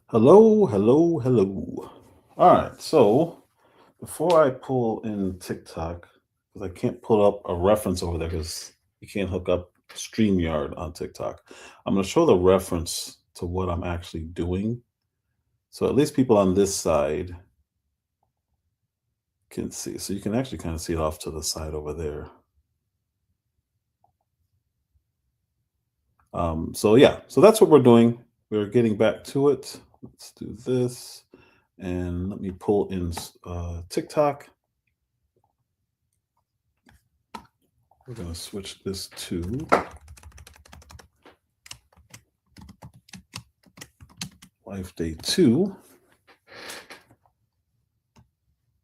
Hello, hello, hello. All right, so before I pull in TikTok, because I can't pull up a reference over there because you can't hook up StreamYard on TikTok, I'm going to show the reference to what I'm actually doing. So at least people on this side can see. So you can actually kind of see it off to the side over there. So yeah, so that's what we're doing. We're getting back to it. Let's do this. And let me pull in TikTok. We're going to switch this to Life Day 2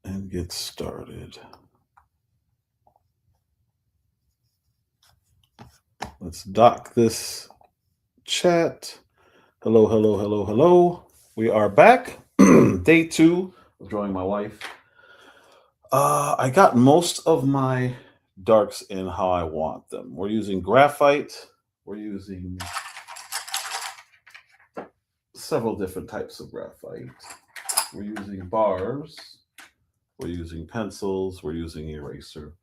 and get started. Let's dock this chat. Hello, hello, hello, hello. We are back. Day 2 of drawing my wife. I got most of my darks in how I want them. We're using graphite. We're using several different types of graphite. We're using bars. We're using pencils. We're using eraser.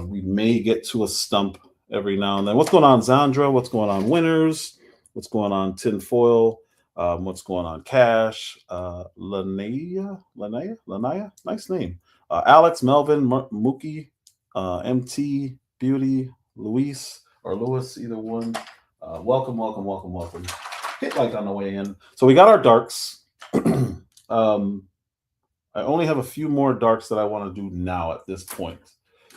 We may get to a stump every now and then. What's going on, Zandra? What's going on, Winners? What's going on, Tinfoil? What's going on, Cash? Lanaya? Nice name. Alex, Melvin, Mookie, MT, Beauty, Luis, or Lewis, either one. Welcome, welcome, welcome, welcome. Hit like on the way in. So we got our darks. I only have a few more darks that I want to do now at this point.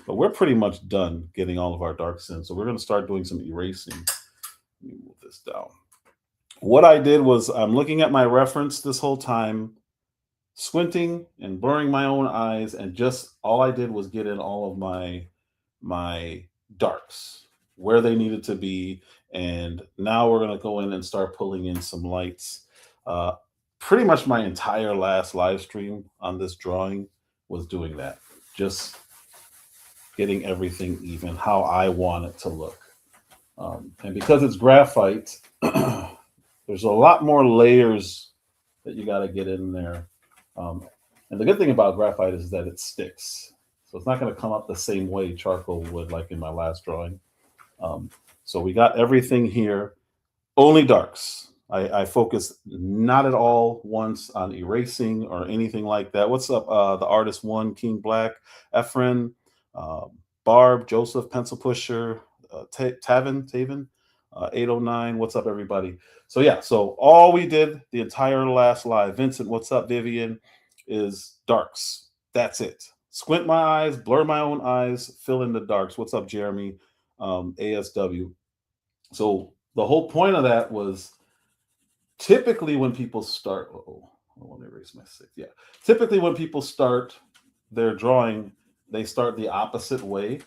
But we're pretty much done getting all of our darks in. So we're going to start doing some erasing. Let me move this down. What I did was I'm looking at my reference this whole time, squinting and blurring my own eyes, and just all I did was get in all of my darks where they needed to be. And now we're going to go in and start pulling in some lights. Pretty much my entire last live stream on this drawing was doing that. Just getting everything even how I want it to look. And because it's graphite, there's a lot more layers that you got to get in there. And the good thing about graphite is that it sticks. So it's not going to come up the same way charcoal would, like in my last drawing. So we got everything here. Only darks. I focus not at all once on erasing or anything like that. What's up, the artist one, King Black, Efren, Barb, Joseph, Pencil Pusher, Taven, 809. What's up, everybody? So yeah, so all we did the entire last live, Vincent, what's up, Vivian, is darks. That's it. Squint my eyes, blur my own eyes, fill in the darks. What's up, Jeremy? ASW. So the whole point of that was typically when people start, I want to erase my six. Yeah. Typically when people start their drawing, they start the opposite way.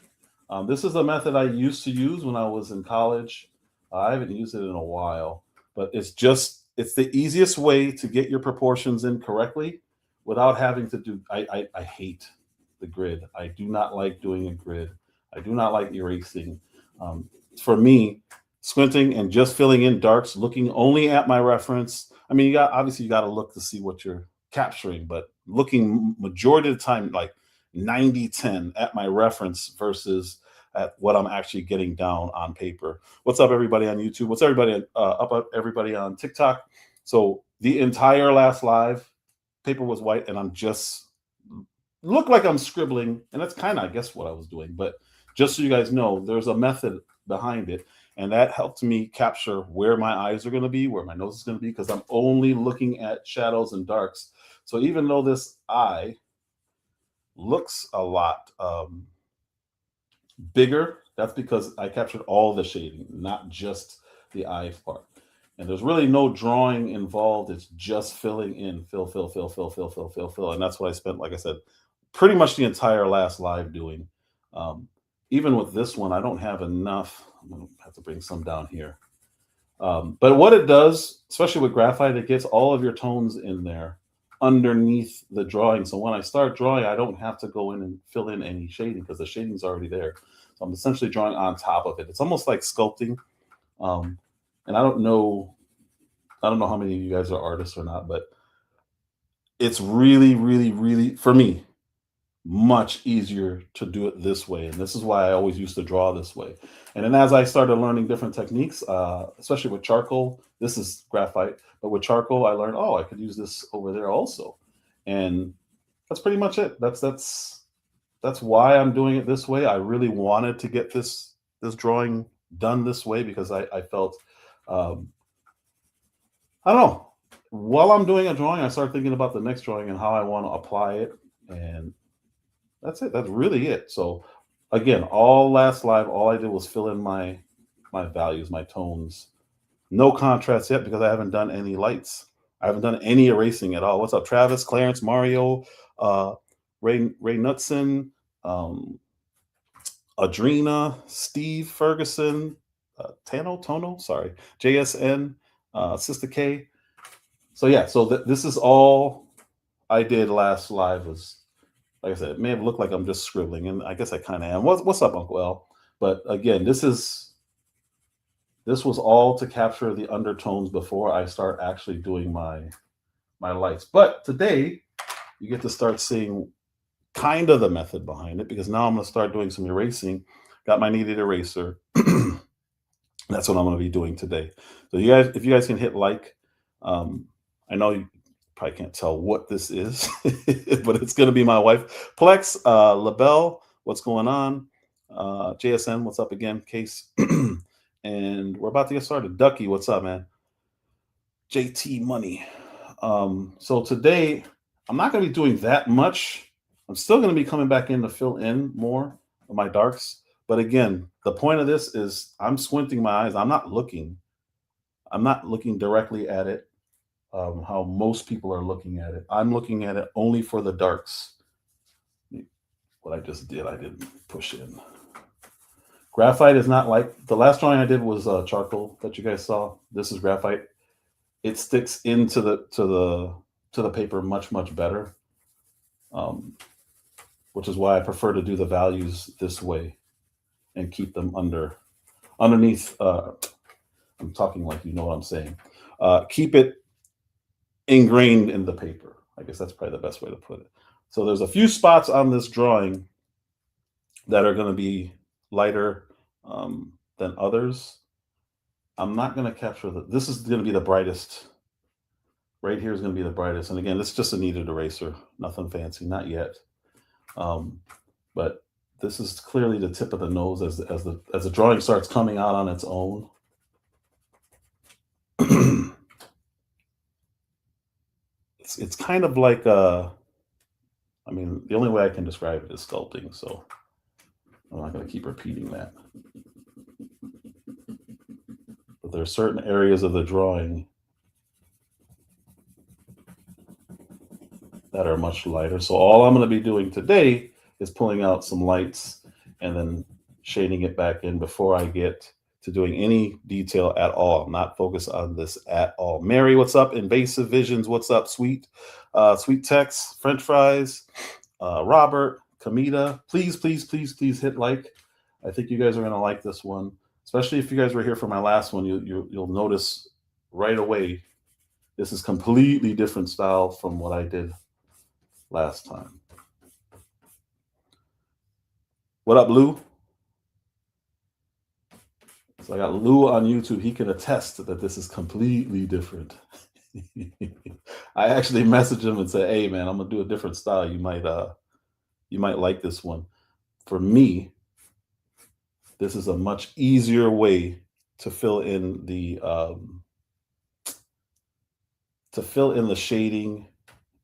This is a method I used to use when I was in college. I haven't used it in a while, but it's the easiest way to get your proportions in correctly without having to do. I hate the grid. I do not like doing a grid. I do not like erasing. For me, squinting and just filling in darks, looking only at my reference. I mean, you got to look to see what you're capturing, but looking majority of the time, like 90-10 at my reference versus at what I'm actually getting down on paper. What's up, everybody on YouTube? What's everybody on TikTok? So the entire last live, paper was white, and I'm just look like I'm scribbling, and that's kind of, I guess, what I was doing. But just so you guys know, there's a method behind it, and that helped me capture where my eyes are going to be, where my nose is going to be, because I'm only looking at shadows and darks. So even though this eye looks a lot bigger, that's because I captured all the shading, not just the eye part. And there's really no drawing involved. It's just filling in, fill, fill, fill, fill, fill, fill, fill, fill. And that's what I spent, like I said, pretty much the entire last live doing. Even with this one, I don't have enough. I'm going to have to bring some down here. But what it does, especially with graphite, it gets all of your tones in there underneath the drawing. So when I start drawing, I don't have to go in and fill in any shading because the shading's already there. So I'm essentially drawing on top of it. It's almost like sculpting. And I don't know I don't know how many of you guys are artists or not, but it's really, really, really, for me, much easier to do it this way. And this is why I always used to draw this way. And then as I started learning different techniques, especially with charcoal, this is graphite, but with charcoal, I learned, oh, I could use this over there also. And that's pretty much it. That's why I'm doing it this way. I really wanted to get this drawing done this way because I felt um, I don't know. While I'm doing a drawing, I start thinking about the next drawing and how I want to apply it. And that's it. That's really it. So again, all last live, all I did was fill in my values, my tones. No contrast yet because I haven't done any lights. I haven't done any erasing at all. What's up, Travis, Clarence, Mario, uh, Ray Knutson, um, Adrena, Steve Ferguson, Tono, sorry, JSN, Sister K. So yeah, so this is all I did last live was, like I said, it may have looked like I'm just scribbling, and I guess I kind of am. What's up, Uncle L? But again, this was all to capture the undertones before I start actually doing my lights. But today you get to start seeing kind of the method behind it because now I'm going to start doing some erasing. Got my kneaded eraser. That's what I'm going to be doing today. So you guys, if you guys can hit like, I know you probably can't tell what this is, but it's going to be my wife. Plex, LaBelle, what's going on? JSN, what's up again? Case. And we're about to get started. Ducky, what's up, man? JT Money. So today, I'm not going to be doing that much. I'm still going to be coming back in to fill in more of my darks. But again, the point of this is I'm squinting my eyes. I'm not looking directly at it how most people are looking at it. I'm looking at it only for the darks. What I just did, I didn't push in. Graphite is not like the last drawing I did was charcoal that you guys saw. This is graphite. It sticks into the paper much better, which is why I prefer to do the values this way and keep them underneath. I'm talking like you know what I'm saying. Keep it ingrained in the paper. I guess that's probably the best way to put it. So there's a few spots on this drawing that are going to be lighter than others. I'm not going to capture this is going to be the brightest. Right here is going to be the brightest. And again, it's just a kneaded eraser, nothing fancy, not yet. But this is clearly the tip of the nose as the drawing starts coming out on its own. It's kind of like I mean, the only way I can describe it is sculpting, so I'm not going to keep repeating that. But there are certain areas of the drawing that are much lighter. So all I'm going to be doing today is pulling out some lights and then shading it back in before I get to doing any detail at all. I'm not focused on this at all. Mary, what's up? Invasive Visions, what's up? Sweet Tex, French Fries, Robert, Kamita. Please hit like. I think you guys are going to like this one, especially if you guys were here for my last one. You'll notice right away this is completely different style from what I did last time. What up, Lou? So I got Lou on YouTube. He can attest that this is completely different. I actually messaged him and said, "Hey, man, I'm gonna do a different style. You might like this one." For me, this is a much easier way to fill in the shading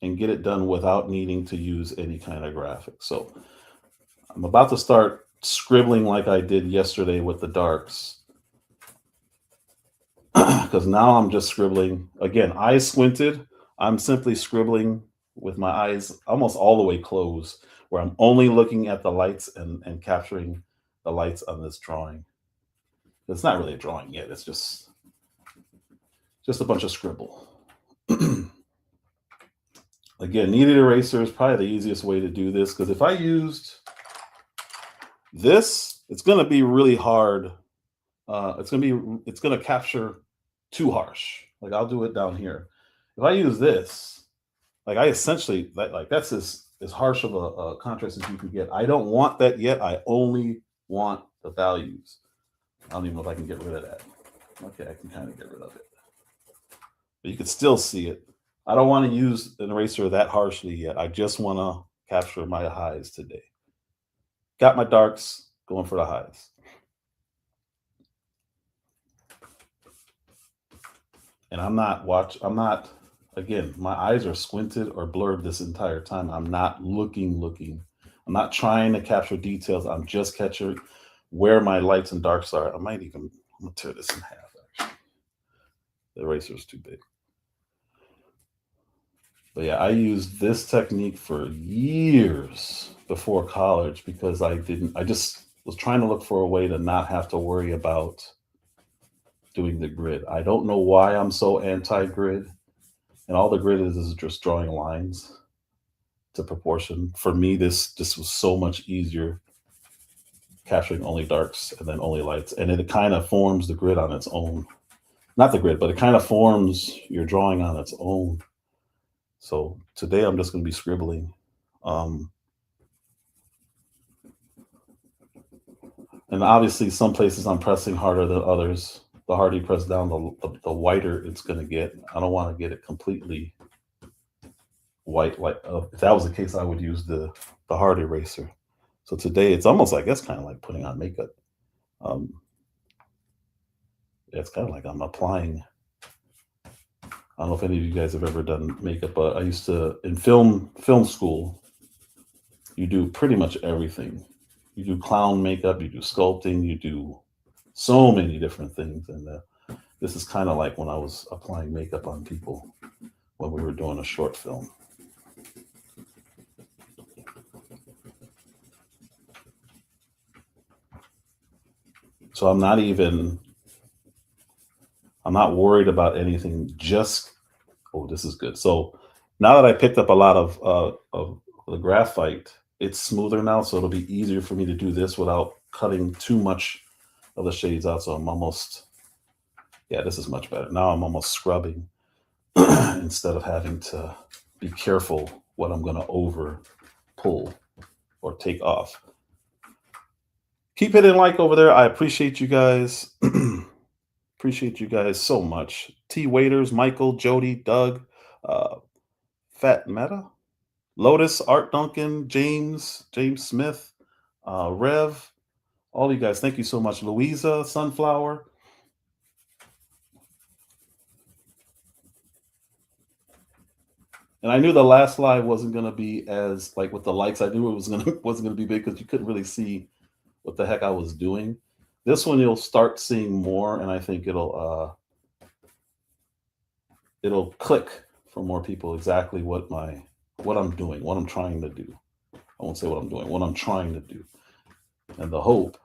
and get it done without needing to use any kind of graphic. So I'm about to start scribbling like I did yesterday with the darks. Because now I'm just scribbling. Again, eyes squinted. I'm simply scribbling with my eyes almost all the way closed, where I'm only looking at the lights and capturing the lights on this drawing. It's not really a drawing yet. It's just a bunch of scribble. Again, kneaded eraser is probably the easiest way to do this, because if I used this, it's going to be really hard. It's going to capture too harsh. Like I'll do it down here. If I use this, like I essentially like that's as harsh of a contrast as you can get. I don't want that yet. I only want the values. I don't even know if I can get rid of that. Okay, I can kind of get rid of it. But you can still see it. I don't want to use an eraser that harshly yet. I just want to capture my highs today. Got my darks, going for the highs. And I'm not, again, my eyes are squinted or blurred this entire time. I'm not looking. I'm not trying to capture details. I'm just catching where my lights and darks are. I'm gonna tear this in half, actually. The eraser is too big. But yeah, I used this technique for years before college because I just was trying to look for a way to not have to worry about doing the grid. I don't know why I'm so anti-grid. And all the grid is just drawing lines to proportion. For me, this was so much easier capturing only darks and then only lights. And it kind of forms the grid on its own. Not the grid, but it kind of forms your drawing on its own. So today I'm just going to be scribbling. And obviously some places I'm pressing harder than others. The harder you press down, the whiter it's going to get. I don't want to get it completely white. Like if that was the case, I would use the hard eraser. So today it's almost like, it's kind of like putting on makeup. It's kind of like I'm applying. I don't know if any of you guys have ever done makeup, but I used to, in film school, you do pretty much everything. You do clown makeup, you do sculpting, you do so many different things. And this is kind of like when I was applying makeup on people when we were doing a short film. So I'm not worried about anything. Oh, this is good. So now that I picked up a lot of the graphite, it's smoother now, so it'll be easier for me to do this without cutting too much of the shades out. So I'm almost, yeah, this is much better. Now I'm almost scrubbing instead of having to be careful what I'm going to over pull or take off. Keep hitting like over there. I appreciate you guys. Appreciate you guys so much. T Waiters, Michael, Jody, Doug, Fat Meta, Lotus, Art Duncan, James Smith, Rev, all you guys. Thank you so much. Louisa, Sunflower. And I knew the last live wasn't gonna be as like with the likes. I knew it wasn't gonna be big because you couldn't really see what the heck I was doing. This one you'll start seeing more, and I think it'll click for more people exactly what I'm doing, what I'm trying to do. I won't say what I'm doing, what I'm trying to do. And the hope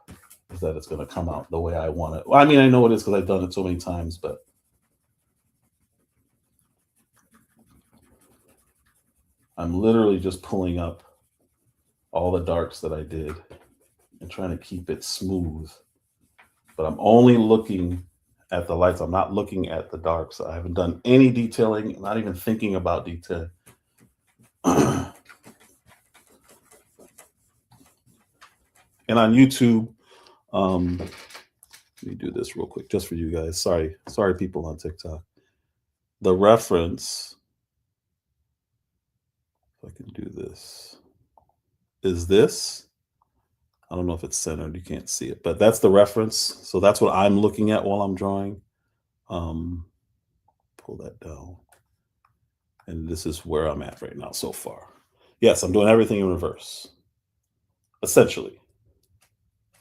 is that it's going to come out the way I want it. Well, I mean, I know it is because I've done it so many times, but I'm literally just pulling up all the darks that I did and trying to keep it smooth. But I'm only looking at the lights. I'm not looking at the darks. I haven't done any detailing, not even thinking about detailing. And on YouTube, let me do this real quick just for you guys. Sorry, people on TikTok. The reference, if I can do this, is this. I don't know if it's centered. You can't see it, but that's the reference. So that's what I'm looking at while I'm drawing. Pull that down. And this is where I'm at right now so far. Yes, I'm doing everything in reverse, essentially.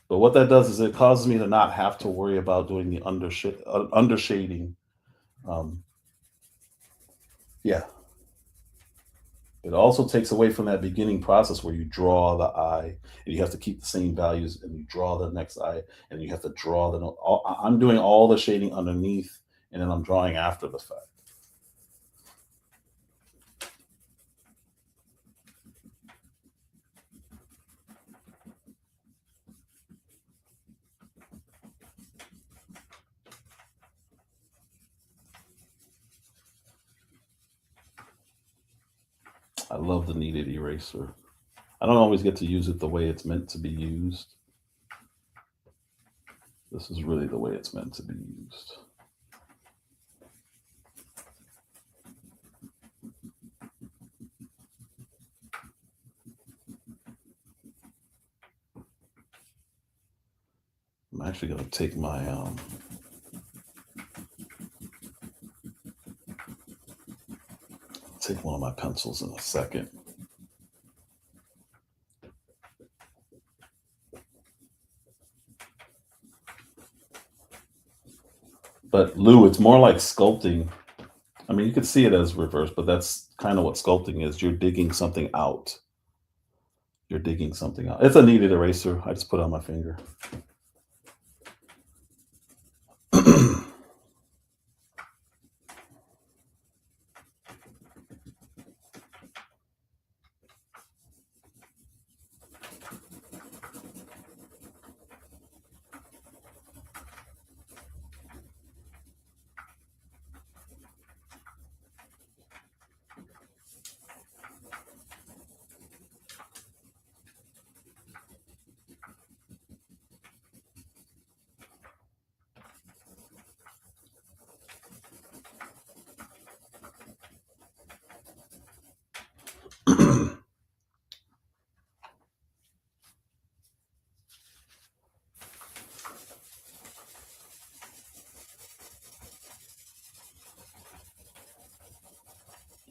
But what that does is it causes me to not have to worry about doing the undershading. Yeah. It also takes away from that beginning process where you draw the eye and you have to keep the same values and you draw the next eye and you have to draw I'm doing all the shading underneath and then I'm drawing after the fact. I love the kneaded eraser. I don't always get to use it the way it's meant to be used. This is really the way it's meant to be used. I'm actually going to take my take one of my pencils in a second. But Lou, it's more like sculpting. I mean, you could see it as reverse, but that's kind of what sculpting is. You're digging something out. You're digging something out. It's a kneaded eraser. I just put it on my finger.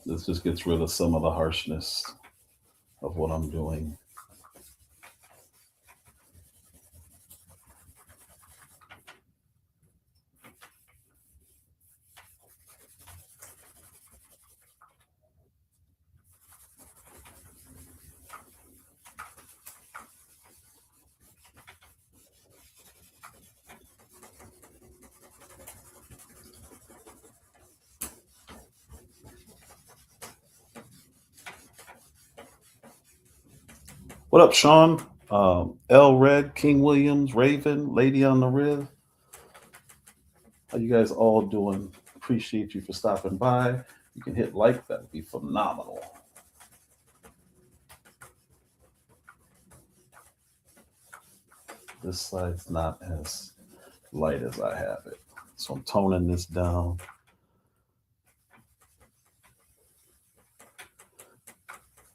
This just gets rid of some of the harshness of what I'm doing. What up, Sean? L Red, King Williams, Raven, Lady on the Riv. How you guys all doing? Appreciate you for stopping by. You can hit like, that would be phenomenal. This side's not as light as I have it. So I'm toning this down.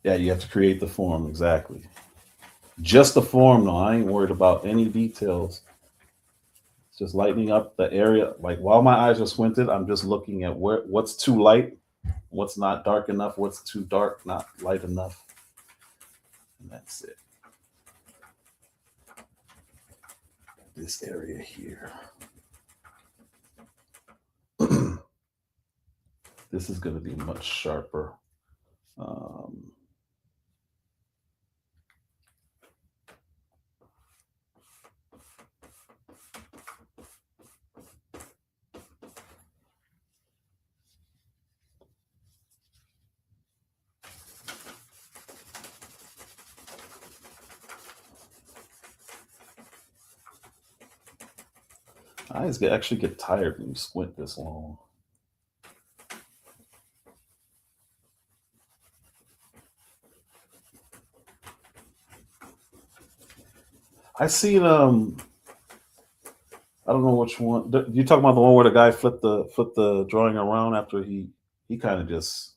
Yeah, you have to create the form, exactly. Just the form, though. I ain't worried about any details. It's just lightening up the area. Like while my eyes are squinted, I'm just looking at what's too light, what's not dark enough, what's too dark, not light enough. And that's it. This area here. This is going to be much sharper. Eyes actually get tired when you squint this long. I seen I don't know which one. You talking about the one where the guy flipped the drawing around after he kind of just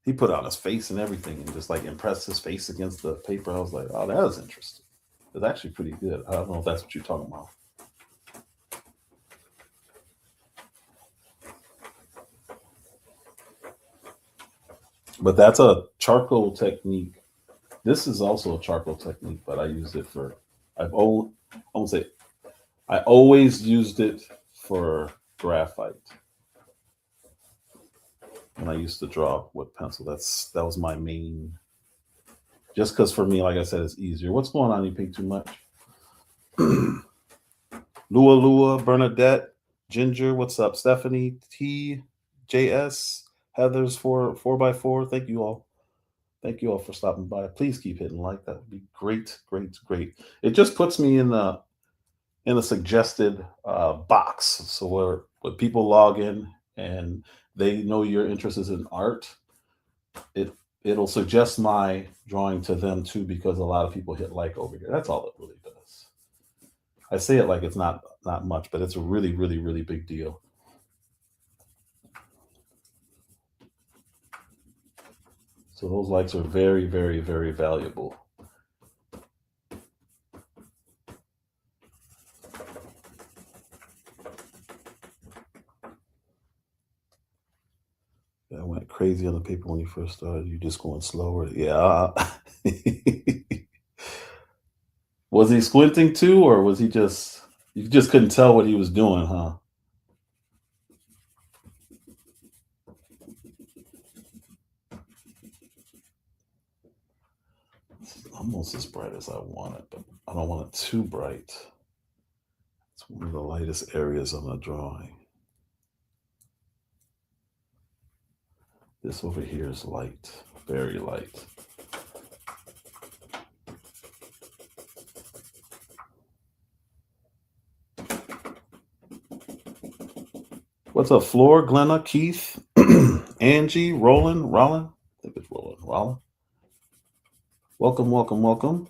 he put out his face and everything and just like impressed his face against the paper. I was like, oh, that is interesting. It's actually pretty good. I don't know if that's what you're talking about. But that's a charcoal technique. This is also a charcoal technique, but I use it for I won't say I always used it for graphite. When I used to draw with pencil, that was my main. Just because for me, like I said, it's easier. What's going on? You pay too much. Lua, Bernadette, Ginger, what's up? Stephanie, T, JS, Heather's 4x4. Thank you all. Thank you all for stopping by. Please keep hitting like. That would be great, great, great. It just puts me in the suggested box. So where when people log in and they know your interest is in art, it it'll suggest my drawing to them too, because a lot of people hit like over here. That's all it really does. I say it like it's not much, but it's a really, really, really big deal. So those likes are very, very, very valuable. I went crazy on the paper when you first started. You just going slower. Yeah. Was he squinting too, or was he just, you just couldn't tell what he was doing, huh? It's almost as bright as I want it, but I don't want it too bright. It's one of the lightest areas on the drawing. This over here is light, very light. What's up, Floor, Glenna, Keith, Angie, Roland? I think it's Roland. Welcome, welcome, welcome.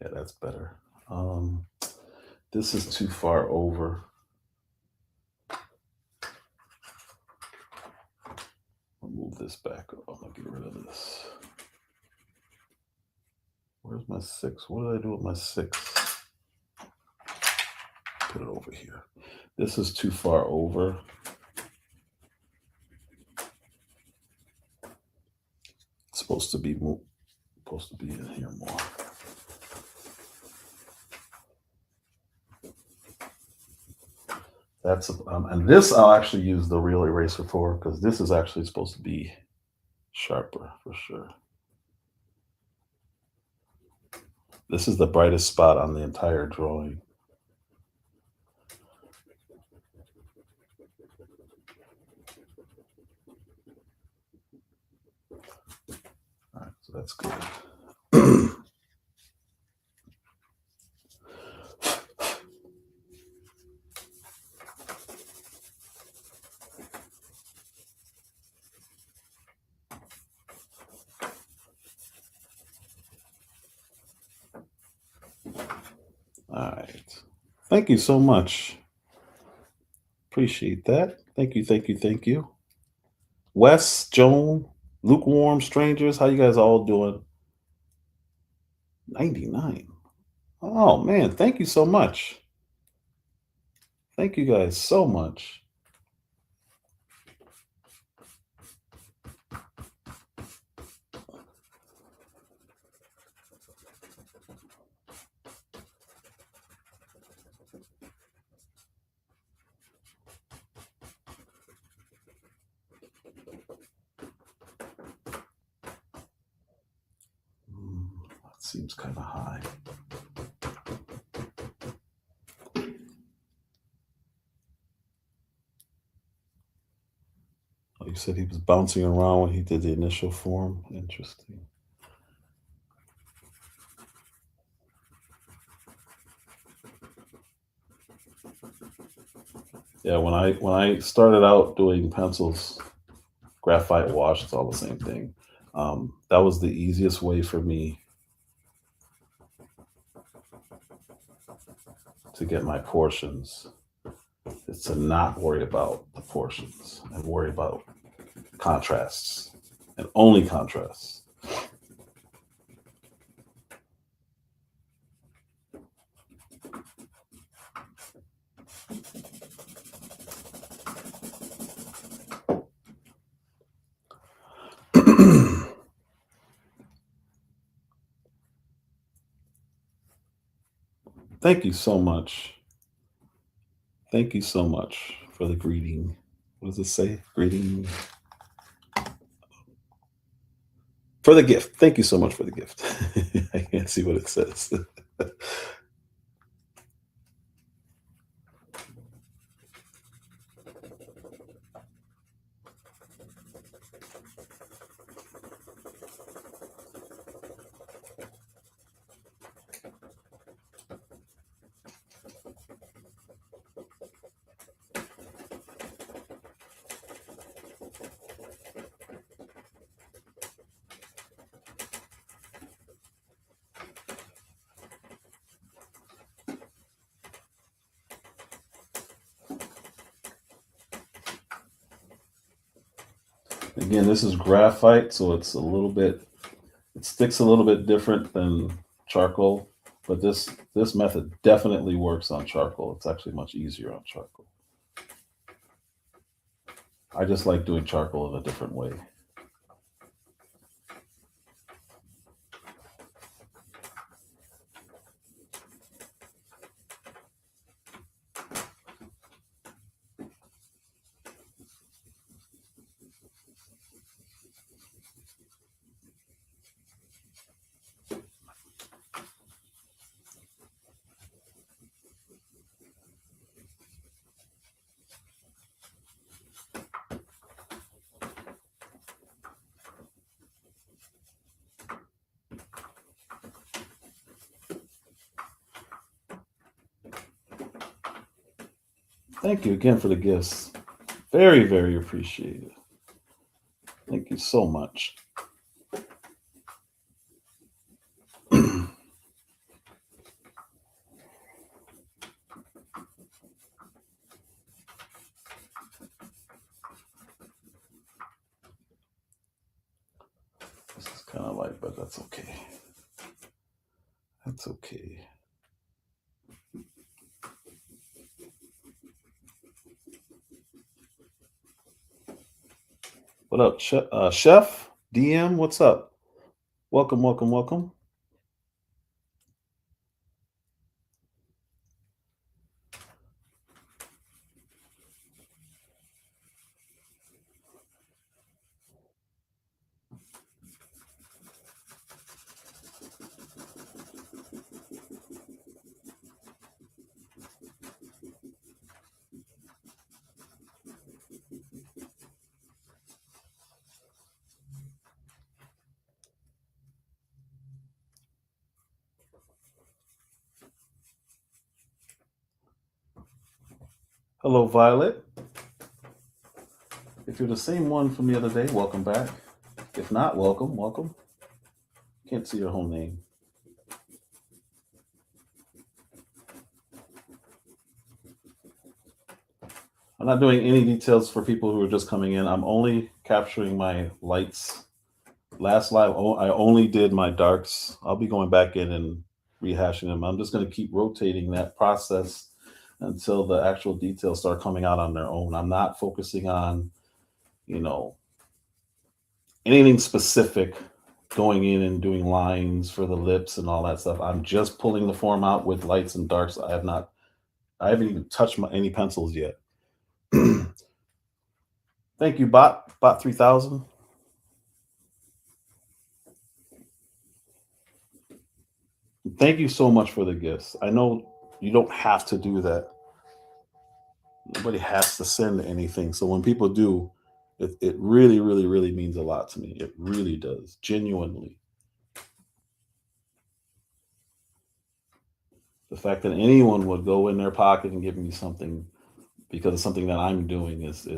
Yeah, that's better. This is too far over. I'll move this back up. I'm gonna get rid of this. Where's my 6? What did I do with my 6? Put it over here. This is too far over. It's supposed to be in here more. That's and this I'll actually use the real eraser for, because this is actually supposed to be sharper for sure. This is the brightest spot on the entire drawing. All right, so that's good. All right. Thank you so much. Appreciate that. Thank you, thank you, thank you. Wes, Joan, Lukewarm Strangers, how you guys all doing? 99. Oh man, thank you so much. Thank you guys so much. That seems kind of high. Oh, you said he was bouncing around when he did the initial form. Interesting. Yeah, when I started out doing pencils, graphite wash, it's all the same thing. That was the easiest way for me to get my portions, is to not worry about the portions and worry about contrasts and only contrasts. Thank you so much. Thank you so much for the greeting. What does it say? Greeting. For the gift. Thank you so much for the gift. I can't see what it says. Again, this is graphite, so it's a little bit, it sticks a little bit different than charcoal, but this method definitely works on charcoal. It's actually much easier on charcoal. I just like doing charcoal in a different way. Thank you again for the gifts. Very, very appreciated. Thank you so much. This is kind of light, but that's okay. That's okay. What up, Chef DM? What's up? Welcome, welcome, welcome. Hello, Violet. If you're the same one from the other day, welcome back. If not, welcome, welcome. Can't see your whole name. I'm not doing any details for people who are just coming in. I'm only capturing my lights. Last live, I only did my darks. I'll be going back in and rehashing them. I'm just going to keep rotating that process until the actual details start coming out on their own. I'm not focusing on, anything specific, going in and doing lines for the lips and all that stuff. I'm just pulling the form out with lights and darks. I haven't even touched any pencils yet. Thank you, bot 3000. Thank you so much for the gifts. I know you don't have to do that. Nobody has to send anything. So when people do, it really, really, really means a lot to me. It really does, genuinely. The fact that anyone would go in their pocket and give me something because of something that I'm doing is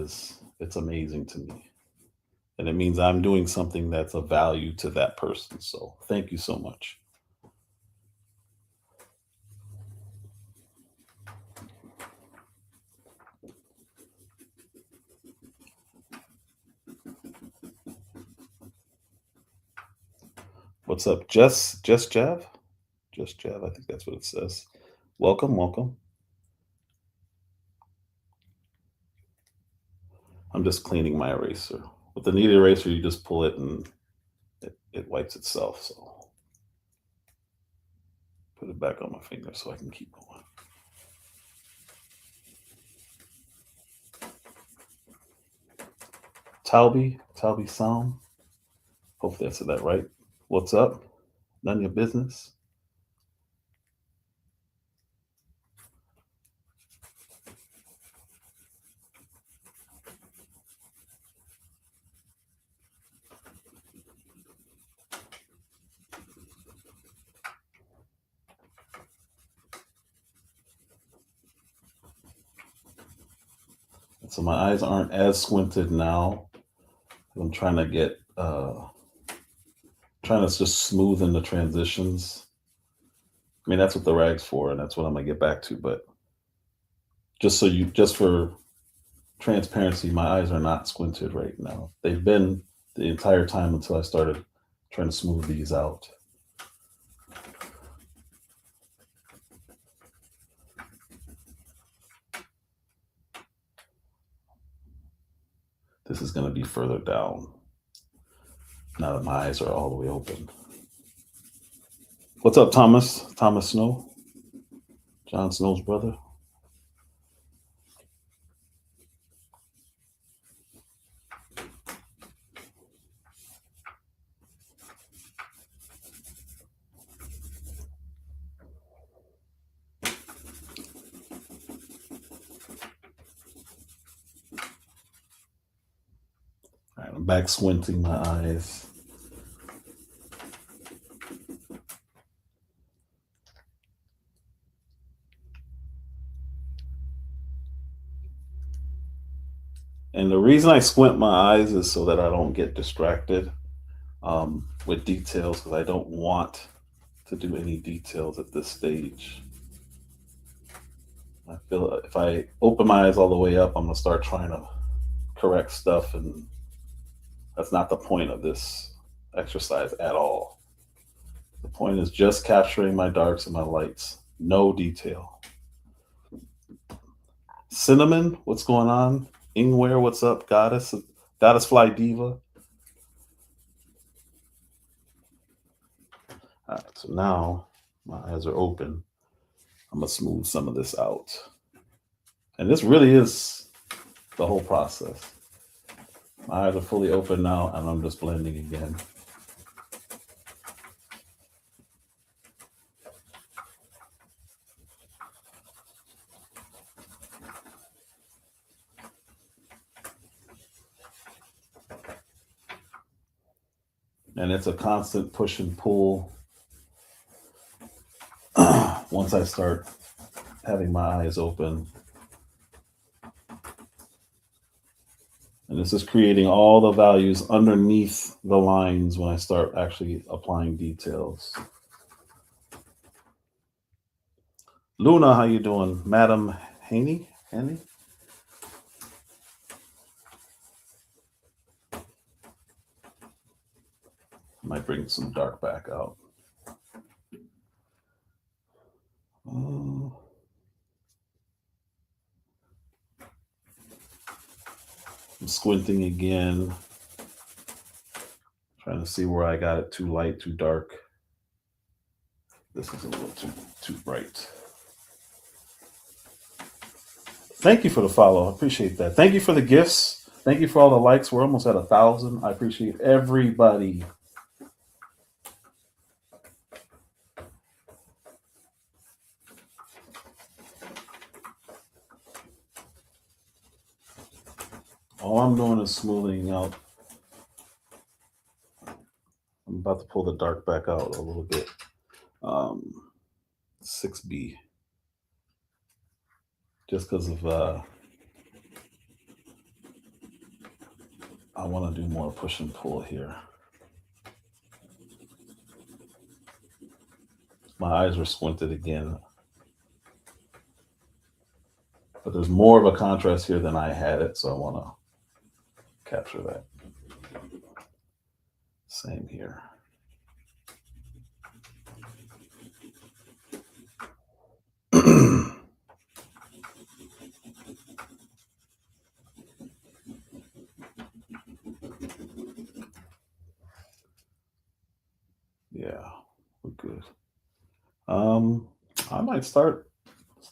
it's amazing to me. And it means I'm doing something that's of value to that person. So thank you so much. What's up, Just Jav? Just Jav, I think that's what it says. Welcome, welcome. I'm just cleaning my eraser. With the kneaded eraser, you just pull it and it wipes itself. So put it back on my finger so I can keep going. Talby Sound. Hopefully I said that right. What's up? None of your business. So my eyes aren't as squinted now. I'm trying to trying to just smoothen the transitions. I mean, that's what the rag's for, and that's what I'm gonna get back to. But just for transparency, my eyes are not squinted right now. They've been the entire time until I started trying to smooth these out. This is going to be further down now that my eyes are all the way open. What's up, Thomas? Thomas Snow? Jon Snow's brother? All right, I'm back squinting my eyes. And the reason I squint my eyes is so that I don't get distracted with details, because I don't want to do any details at this stage. I feel if I open my eyes all the way up, I'm going to start trying to correct stuff, and that's not the point of this exercise at all. The point is just capturing my darks and my lights. No detail. Cinnamon, what's going on? Ingware, what's up? Goddess Fly Diva. All right, so now my eyes are open. I'm going to smooth some of this out. And this really is the whole process. My eyes are fully open now, and I'm just blending again. And it's a constant push and pull. Once I start having my eyes open. And this is creating all the values underneath the lines when I start actually applying details. Luna, how you doing? Madam Haney? Haney? Might bring some dark back out. I'm squinting again, trying to see where I got it too light, too dark. This is a little too bright. Thank you for the follow. I appreciate that. Thank you for the gifts. Thank you for all the likes. We're almost at 1,000. I appreciate everybody. All I'm doing is smoothing out. I'm about to pull the dark back out a little bit. 6B. Just because of, I want to do more push and pull here. My eyes are squinted again. But there's more of a contrast here than I had it, so I want to capture that. Same here. Yeah, we're good. I might start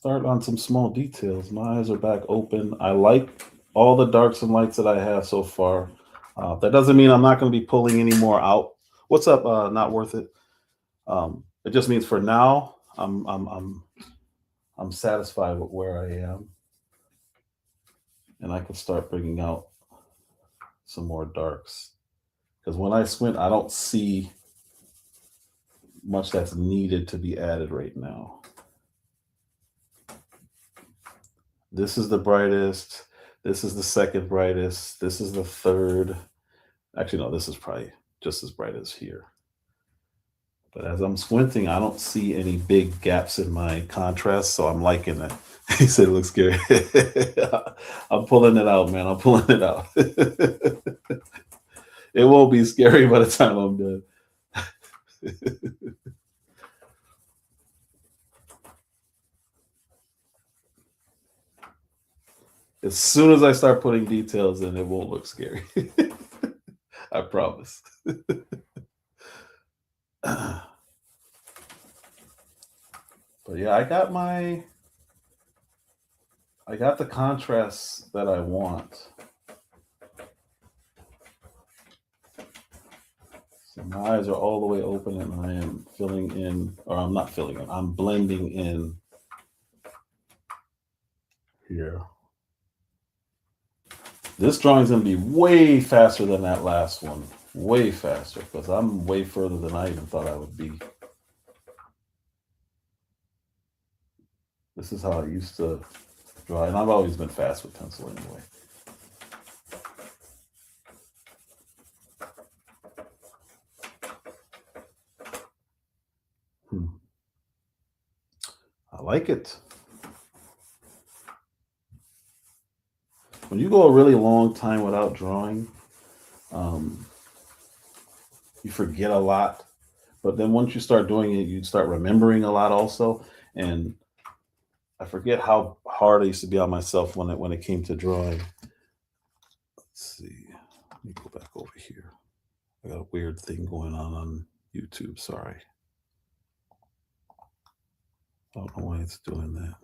on some small details. My eyes are back open. I like all the darks and lights that I have so far. That doesn't mean I'm not going to be pulling any more out. What's up? Not worth it. It just means for now, I'm satisfied with where I am, and I can start bringing out some more darks. Because when I squint, I don't see much that's needed to be added right now. This is the brightest. This is the second brightest. This is the third. Actually, no, this is probably just as bright as here. But as I'm squinting, I don't see any big gaps in my contrast, so I'm liking it. He said it looks scary. I'm pulling it out, man. I'm pulling it out. It won't be scary by the time I'm done. As soon as I start putting details in, it won't look scary. I promise. But yeah, I got the contrast that I want. So my eyes are all the way open and I am filling in, or I'm not filling in, I'm blending in here. This drawing's gonna be way faster than that last one. Way faster, because I'm way further than I even thought I would be. This is how I used to draw, and I've always been fast with pencil anyway. I like it. When you go a really long time without drawing, you forget a lot. But then once you start doing it, you start remembering a lot also. And I forget how hard I used to be on myself when it came to drawing. Let's see. Let me go back over here. I got a weird thing going on YouTube. Sorry. I don't know why it's doing that.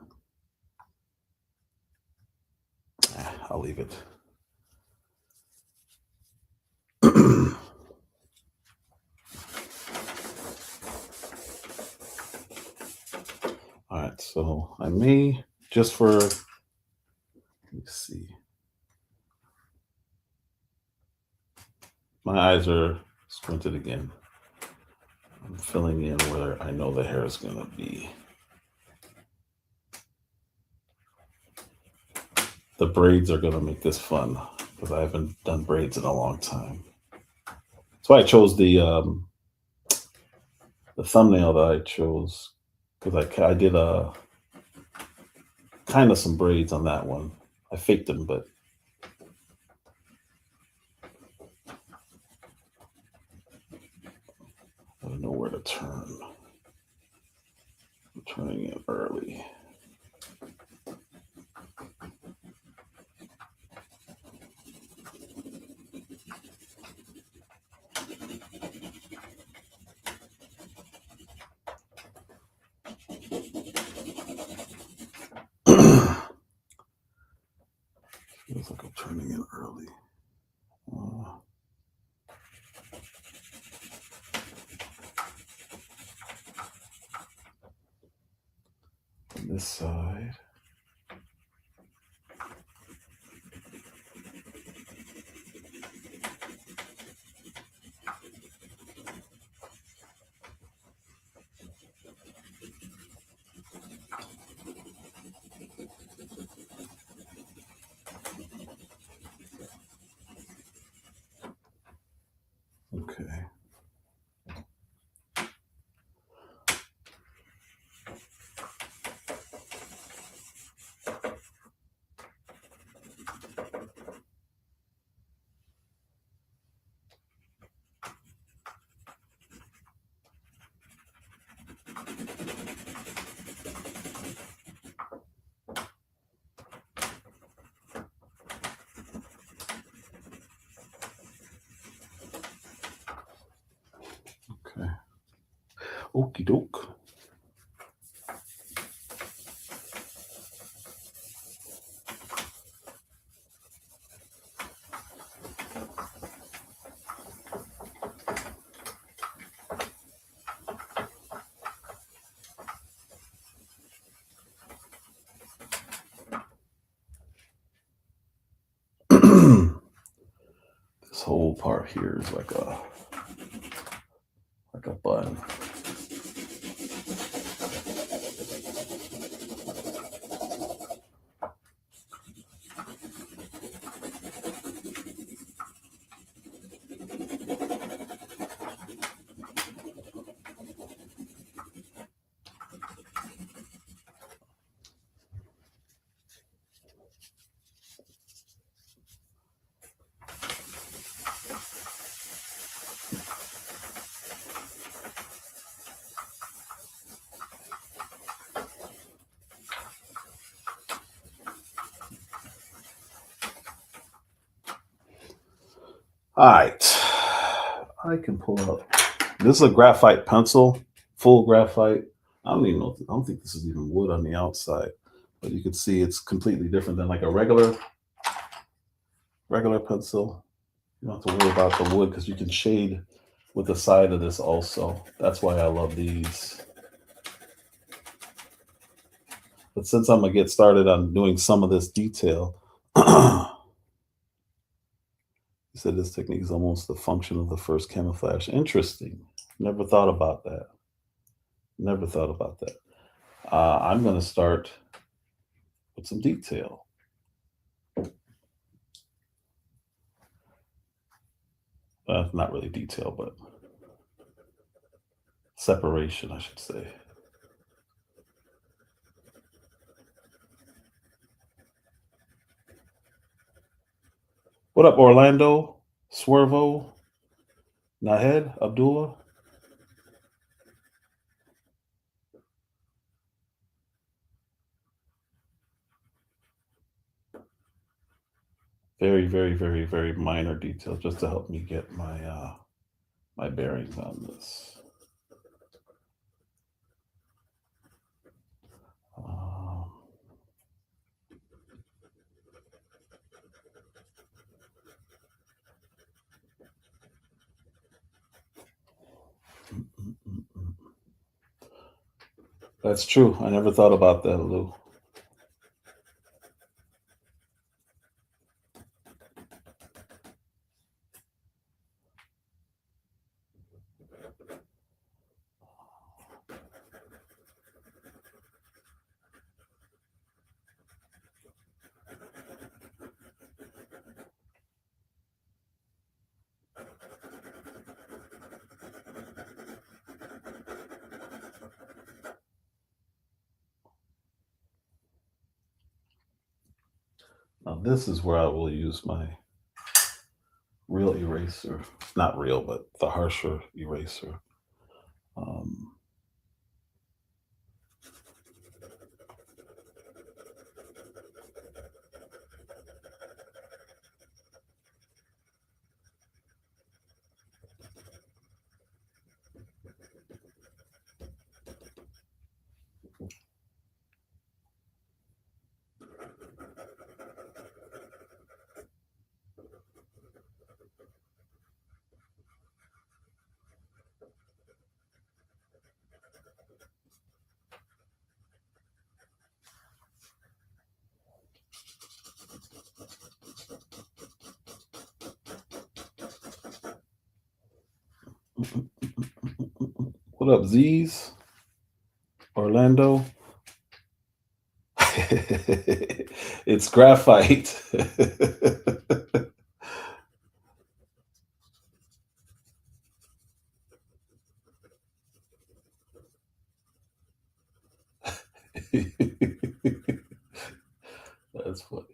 I'll leave it. All right, so I may just for, let me see. My eyes are squinted again. I'm filling in where I know the hair is going to be. The braids are going to make this fun because I haven't done braids in a long time. That's why I chose the thumbnail that I chose, because I did kind of some braids on that one. I faked them, but I don't know where to turn. I'm turning it early. Feels like I'm turning it early. On this side. Okay. Okay. Okie doke. This whole part here is like a bun. All right. I can pull up. This is a graphite pencil, full graphite. I don't even know. I don't think this is even wood on the outside, but you can see it's completely different than like a regular pencil. You don't have to worry about the wood because you can shade with the side of this also. That's why I love these. But since I'm gonna get started on doing some of this detail, you said this technique is almost the function of the first camouflage. Interesting. Never thought about that. Never thought about that. I'm gonna start with some detail. Not really detail, but separation, I should say. What up, Orlando? Swervo? Nahed? Abdullah? Very, very, very, very minor detail just to help me get my bearings on this. Um, That's true. I never thought about that, Lou. Now this is where I will use my real eraser. Not real, but the harsher eraser. Um, what up, Z's? Orlando? It's graphite. That's funny.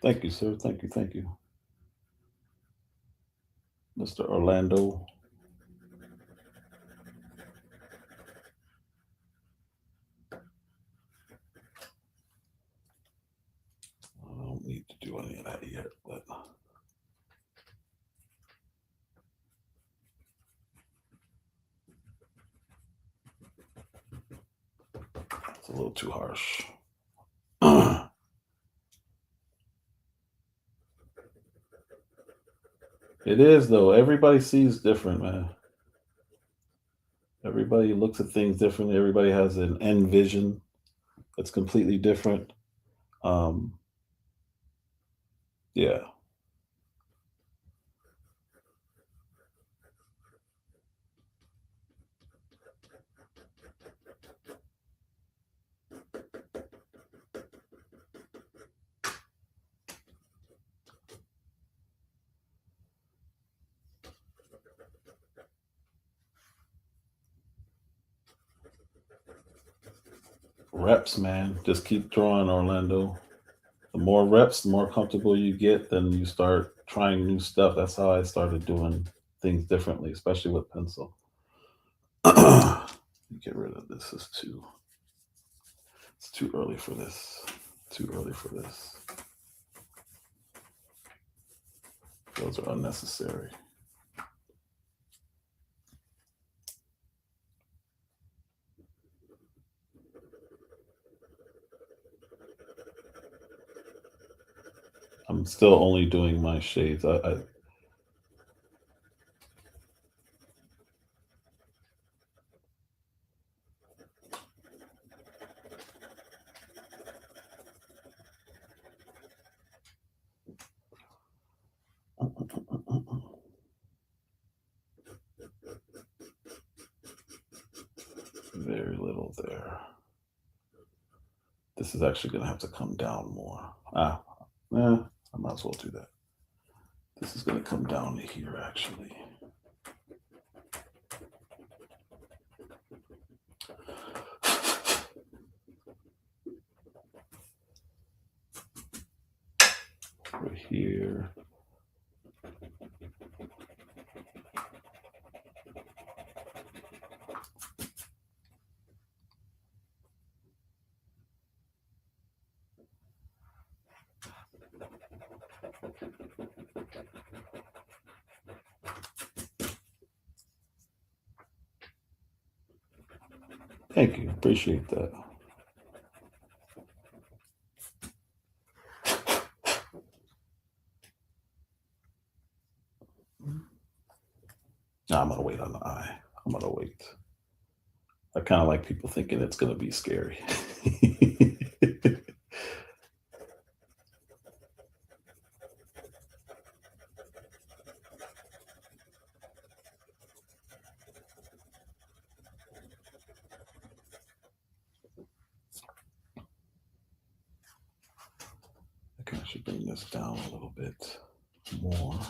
Thank you, sir. Thank you. Thank you. Mr. Orlando. I don't need to do any of that yet, but it's a little too harsh. It is though. Everybody sees different, man. Everybody looks at things differently. Everybody has an end vision that's completely different. Um, yeah. Reps, man. Just keep drawing, Orlando. The more reps, the more comfortable you get, then you start trying new stuff. That's how I started doing things differently, especially with pencil. Get rid of this. It's too early for this. Too early for this. Those are unnecessary. I'm still only doing my shades. Very little there. This is actually going to have to come down more. I might as well do that. This is going to come down to here, actually. Over here. Thank you. Appreciate that. No, I'm going to wait on the eye. I'm going to wait. I kind of like people thinking it's going to be scary. Okay, I should bring this down a little bit more.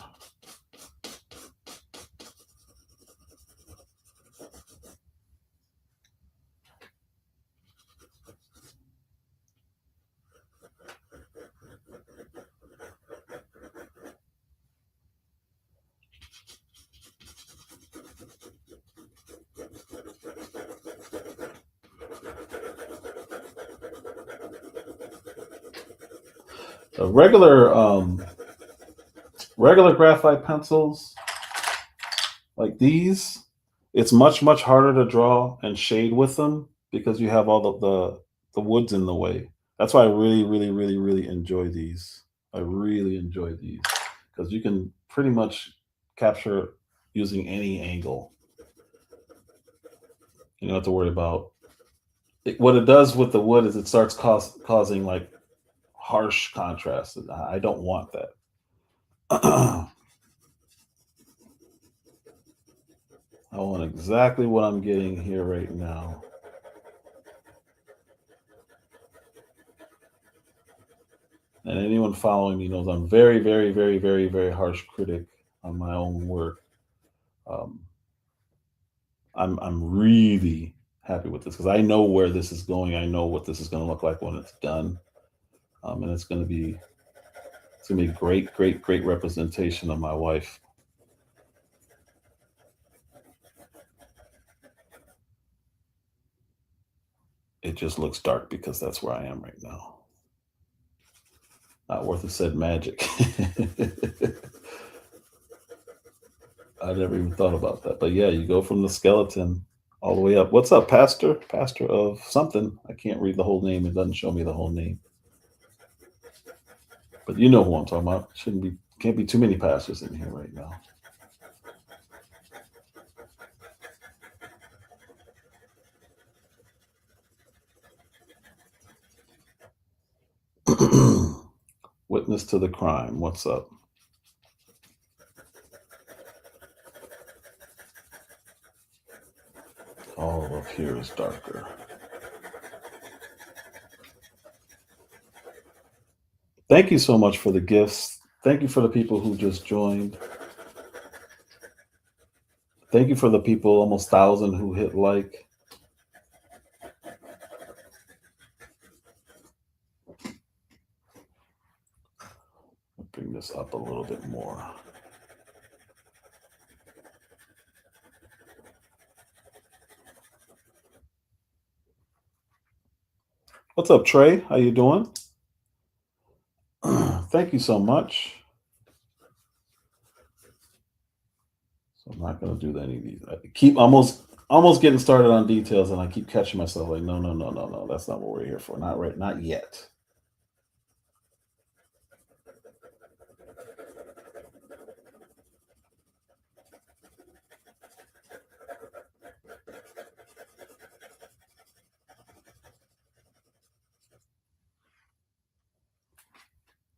Regular graphite pencils like these, it's much harder to draw and shade with them because you have all the woods in the way. That's why I really enjoy these. I really enjoy these because you can pretty much capture using any angle. You don't have to worry about it. What it does with the wood is it starts causing like harsh contrast. I don't want that. I want exactly what I'm getting here right now. And anyone following me knows I'm very harsh critic on my own work. I'm really happy with this because I know where this is going. I know what this is going to look like when it's done, and it's going to be great representation of my wife. It just looks dark because that's where I am right now. Not worth it said magic. I never even thought about that. But yeah, you go from the skeleton all the way up. What's up, Pastor? Pastor of something. I can't read the whole name. It doesn't show me the whole name. But you know who I'm talking about. Can't be too many pastors in here right now. Witness to the crime. What's up? All of here is darker. Thank you so much for the gifts. Thank you for the people who just joined. Thank you for the people, almost 1,000 who hit like. bring this up a little bit more. What's up, Trey? How you doing? Thank you so much. So I'm not going to do any of these. I keep almost getting started on details, and I keep catching myself like, no, no, no, no, no. That's not what we're here for. Not right. Not yet.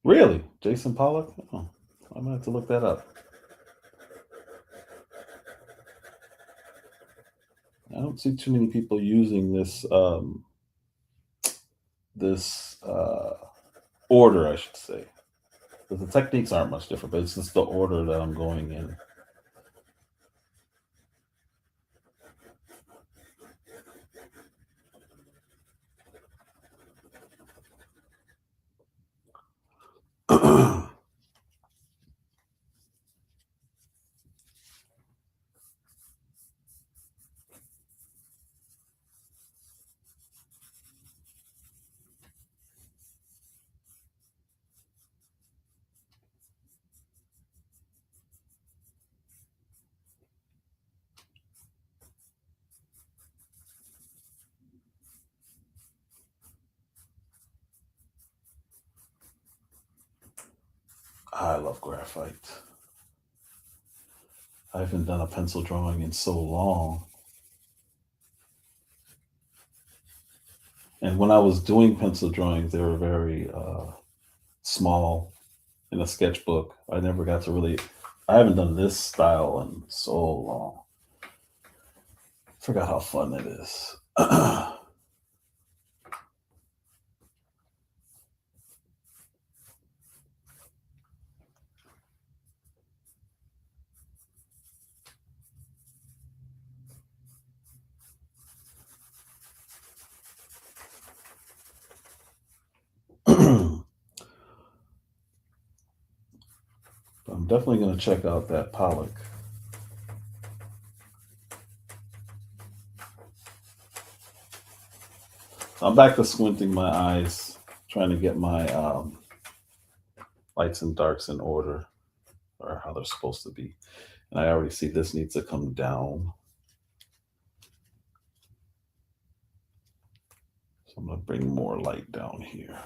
Really, Jason Pollock? Oh, I might have to look that up. I don't see too many people using this order, I should say. Because the techniques aren't much different, but it's just the order that I'm going in. I love graphite. I haven't done a pencil drawing in so long. And when I was doing pencil drawings, they were very small in a sketchbook. I never got to really, I haven't done this style in so long. Forgot how fun it is. I'm definitely going to check out that Pollock. I'm back to squinting my eyes, trying to get my lights and darks in order, or how they're supposed to be. And I already see this needs to come down. So I'm going to bring more light down here.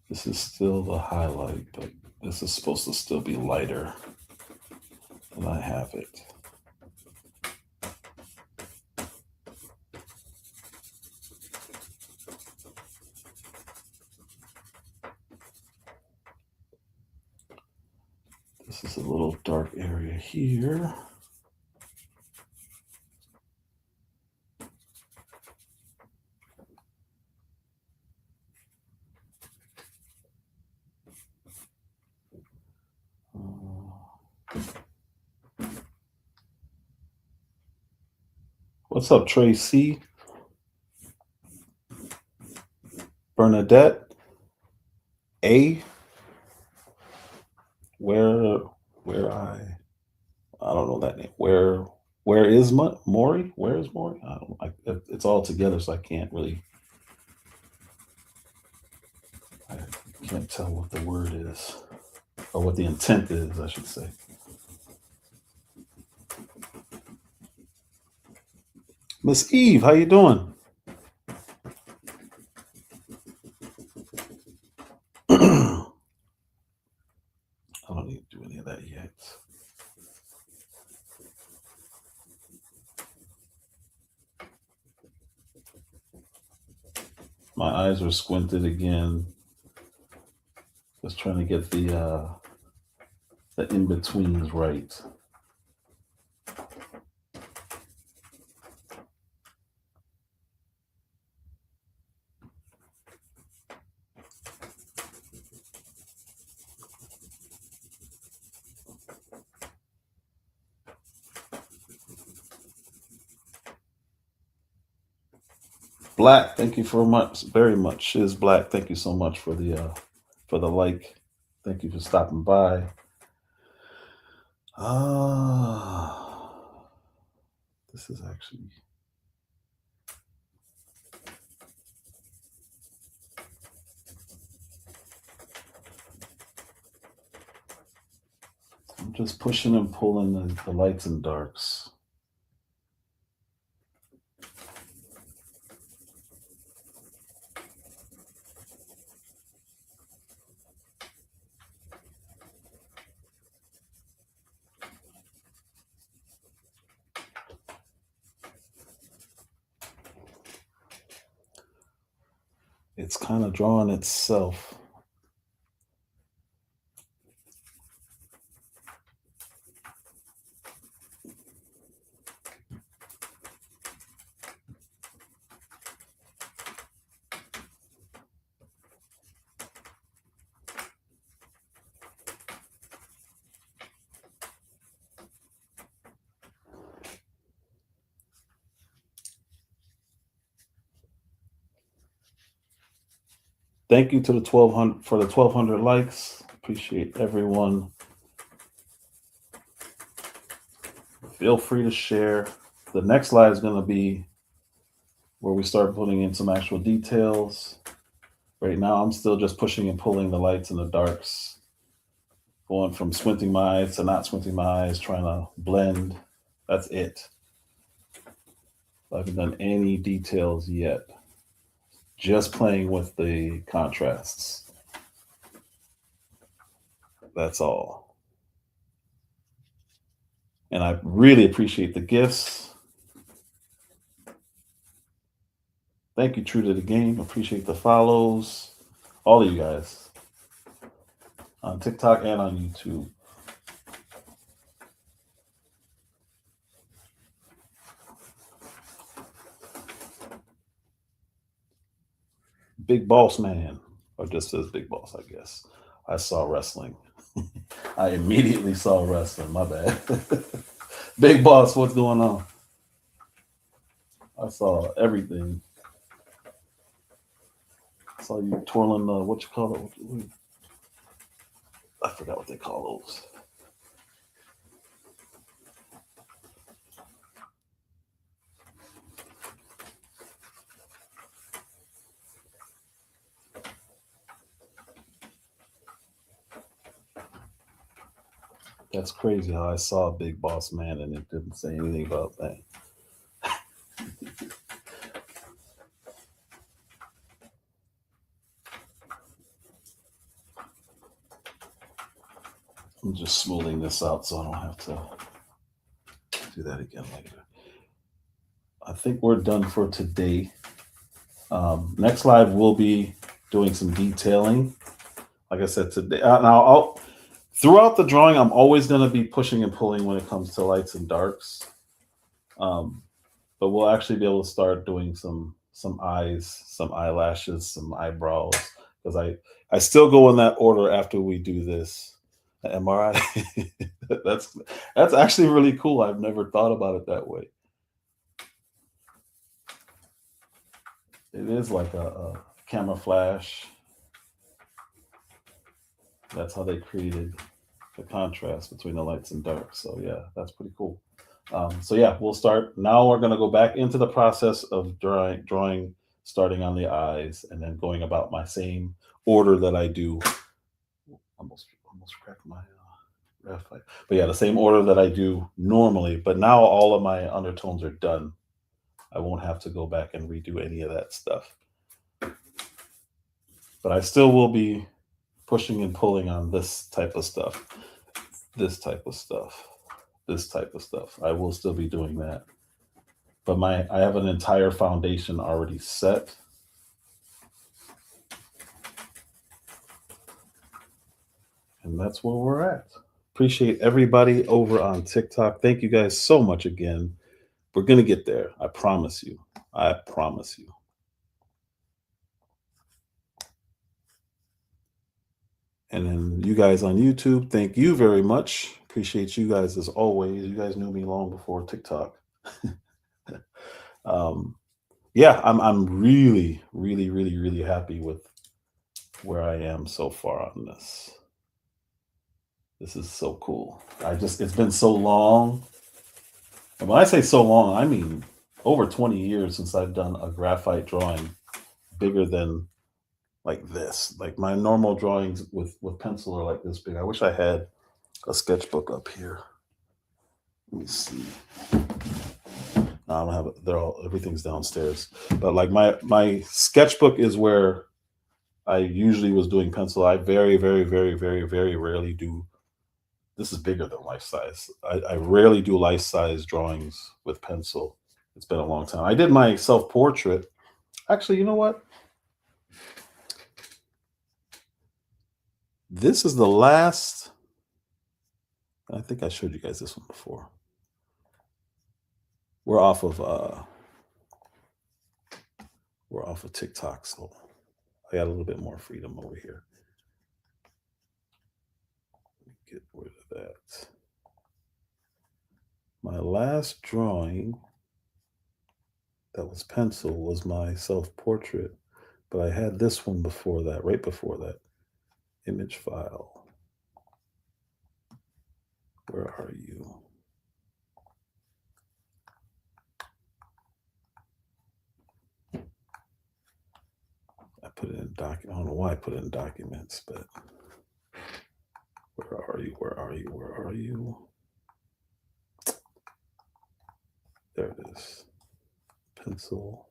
This is still the highlight, but this is supposed to still be lighter than I have it. This is a little dark area here. What's up, Tracy? Bernadette? A? Where I don't know that name. Where is Maury? Where is Maury? It's all together, so I can't tell what the word is, or what the intent is, I should say. Miss Eve, how you doing? I don't need to do any of that yet. My eyes are squinted again. Just trying to get the in-betweens right. Black, thank you for much, very much. Is Black, thank you so much for the like. Thank you for stopping by. This is actually, I'm just pushing and pulling the lights and darks. It's kind of drawing itself. Thank you to the 1200 for the 1200 likes. Appreciate everyone. Feel free to share. The next live is going to be where we start putting in some actual details. Right now, I'm still just pushing and pulling the lights and the darks, going from squinting my eyes to not squinting my eyes, trying to blend. That's it. I haven't done any details yet. Just playing with the contrasts. That's all. And I really appreciate the gifts. Thank you, True to the Game. Appreciate the follows. All of you guys on TikTok and on YouTube. Big Boss Man, or just says Big Boss, I guess. I saw wrestling. I immediately saw wrestling. My bad. Big Boss, what's going on? I saw everything. I saw you twirling, what you call it? I forgot what they call those. That's crazy how I saw Big Boss Man and it didn't say anything about that. I'm just smoothing this out so I don't have to do that again later. I think we're done for today. Next live, we'll be doing some detailing. Like I said today, now throughout the drawing, I'm always going to be pushing and pulling when it comes to lights and darks. But we'll actually be able to start doing some eyes, some eyelashes, some eyebrows, because I still go in that order after we do this MRI. that's actually really cool. I've never thought about it that way. It is like a camera flash. That's how they created the contrast between the lights and darks. So yeah, that's pretty cool. So yeah, we'll start. Now we're going to go back into the process of drawing, starting on the eyes, and then going about my same order that I do. Almost cracked my graphite. But yeah, the same order that I do normally. But now all of my undertones are done. I won't have to go back and redo any of that stuff. But I still will be pushing and pulling on this type of stuff, this type of stuff, this type of stuff. I will still be doing that. But I have an entire foundation already set. And that's where we're at. Appreciate everybody over on TikTok. Thank you guys so much again. We're going to get there. I promise you. I promise you. And then you guys on YouTube, thank you very much. Appreciate you guys as always. You guys knew me long before TikTok. yeah, I'm really, really, really, really happy with where I am so far on this. This is so cool. It's been so long. And when I say so long, I mean over 20 years since I've done a graphite drawing bigger than like this. Like my normal drawings with pencil are like this big. I wish I had a sketchbook up here. Let me see. No, I don't have it. Everything's downstairs. But like my sketchbook is where I usually was doing pencil. I very, very, very, very, very rarely do. This is bigger than life size. I rarely do life size drawings with pencil. It's been a long time. I did my self portrait. Actually, you know what? This is the last. I think I showed you guys this one before. We're off of TikTok, so I got a little bit more freedom over here. Get rid of that. My last drawing that was pencil was my self-portrait, but I had this one before that, right before that. Image file. Where are you? I put it in document. I don't know why I put it in documents, but where are you? Where are you? Where are you? There it is. Pencil.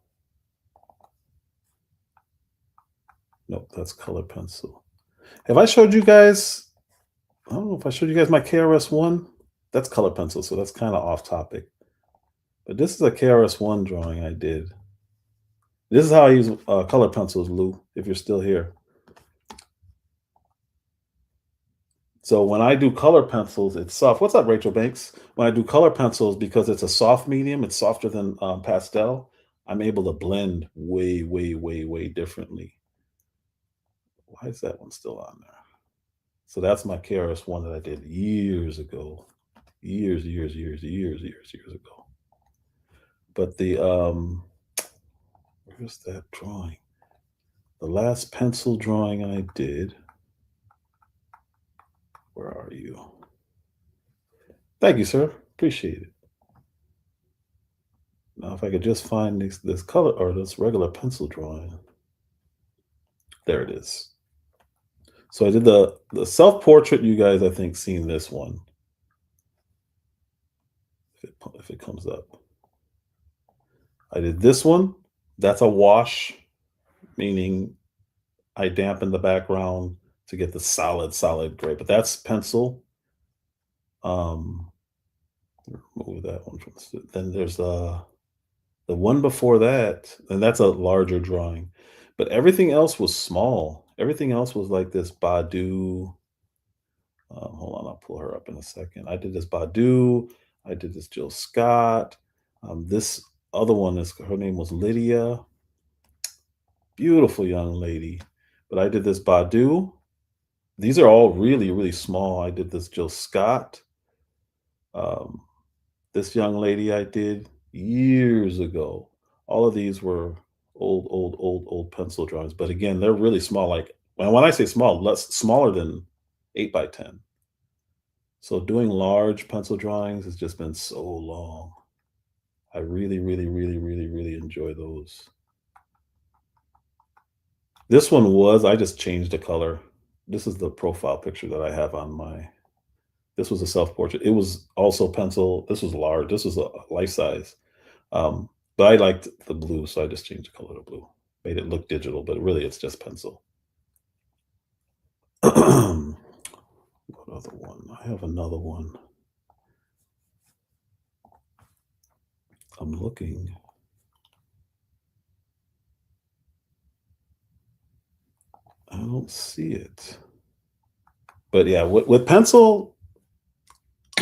Nope, that's color pencil. Have I showed you guys? I don't know if I showed you guys my KRS-One. That's color pencil, so that's kind of off topic. But this is a KRS-One drawing I did. This is how I use color pencils, Lou, if you're still here. So when I do color pencils, it's soft. What's up, Rachel Banks? When I do color pencils, because it's a soft medium, it's softer than pastel, I'm able to blend way, way, way, way differently. Why is that one still on there? So that's my KRS-One that I did years ago. Years ago. But where's that drawing? The last pencil drawing I did. Where are you? Thank you, sir. Appreciate it. Now, if I could just find this color or this regular pencil drawing. There it is. So I did the self-portrait. You guys, I think, seen this one. If it comes up. I did this one. That's a wash, meaning I dampen the background to get the solid gray. But that's pencil. Remove that one from then there's the one before that, and that's a larger drawing. But everything else was small. Everything else was like this Badu. Hold on, I'll pull her up in a second. I did this Badu. I did this Jill Scott. This other one is her name was Lydia. Beautiful young lady. But I did this Badu. These are all really, really small. I did this Jill Scott. This young lady I did years ago. All of these were old pencil drawings. But again, they're really small. Like when I say small, less smaller than 8x10. So doing large pencil drawings has just been so long. I really, really, really, really, really enjoy those. This one I just changed the color. This is the profile picture that I have on this was a self-portrait. It was also pencil. This was large. This was a life size. But I liked the blue, so I just changed the color to blue. Made it look digital, but really it's just pencil. What other one? I have another one. I'm looking. I don't see it. But yeah, with pencil,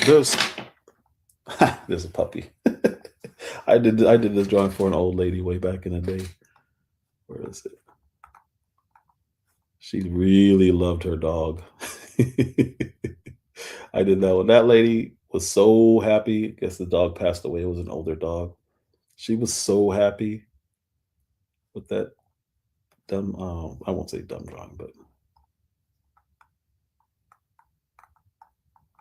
there's there's a puppy. I did this drawing for an old lady way back in the day. Where is it? She really loved her dog. I did that one. That lady was so happy. I guess the dog passed away. It was an older dog. She was so happy. with that dumb, I won't say dumb drawing, but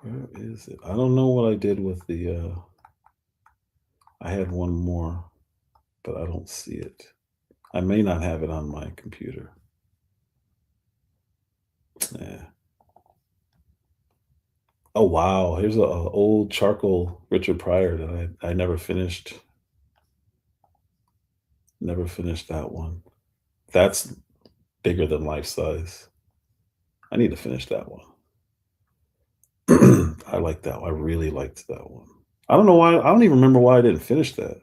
where is it? I don't know what I did with the, I had one more, but I don't see it. I may not have it on my computer. Yeah. Oh wow, here's a old charcoal Richard Pryor that I never finished. Never finished that one. That's bigger than life size. I need to finish that one. I like that one. I really liked that one. I don't know why. I don't even remember why I didn't finish that.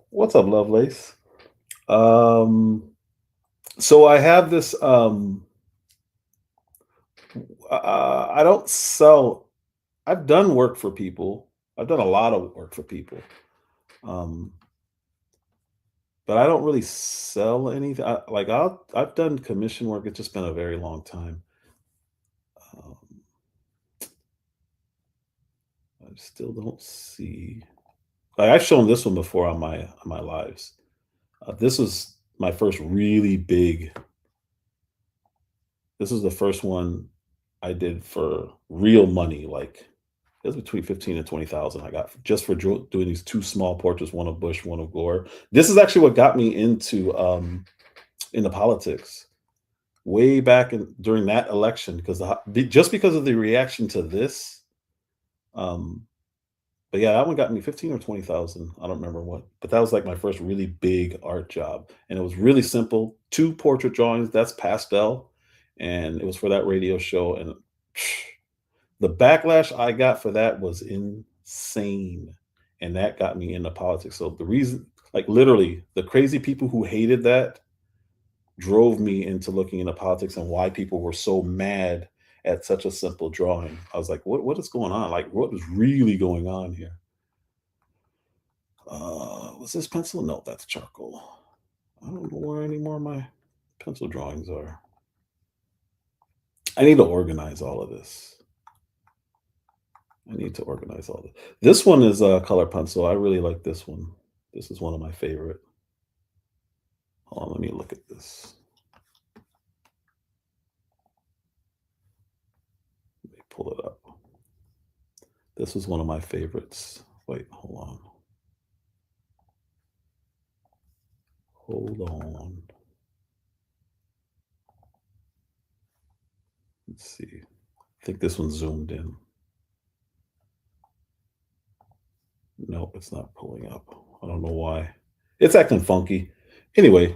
What's up, Lovelace? Um, so I have this. I don't sell. I've done work for people. I've done a lot of work for people, um, but I don't really sell anything. I've done commission work. It's just been a very long time. Um, I still don't see. Like I've shown this one before on my lives. This was my first really big. This is the first one I did for real money. Like it was between 15 and 20,000. I got just for doing these two small portraits, one of Bush, one of Gore. This is actually what got me into politics way back during that election just because of the reaction to this. Um, But yeah, that one got me 15 or 20,000. I don't remember what, but that was like my first really big art job. And it was really simple. Two portrait drawings, that's pastel. And it was for that radio show. And the backlash I got for that was insane. And that got me into politics. So the reason, like literally, the crazy people who hated that drove me into looking into politics and why people were so mad at such a simple drawing. I was like, what is going on? Like, what is really going on here? Was this pencil? No, that's charcoal. I don't know where any more of my pencil drawings are. I need to organize all of this. I need to organize all this. This one is a color pencil. I really like this one. This is one of my favorite. Hold on, let me look at this. Let me pull it up. This was one of my favorites. Wait, hold on. Hold on. Let's see. I think this one's zoomed in. No, it's not pulling up. I don't know why. It's acting funky. Anyway,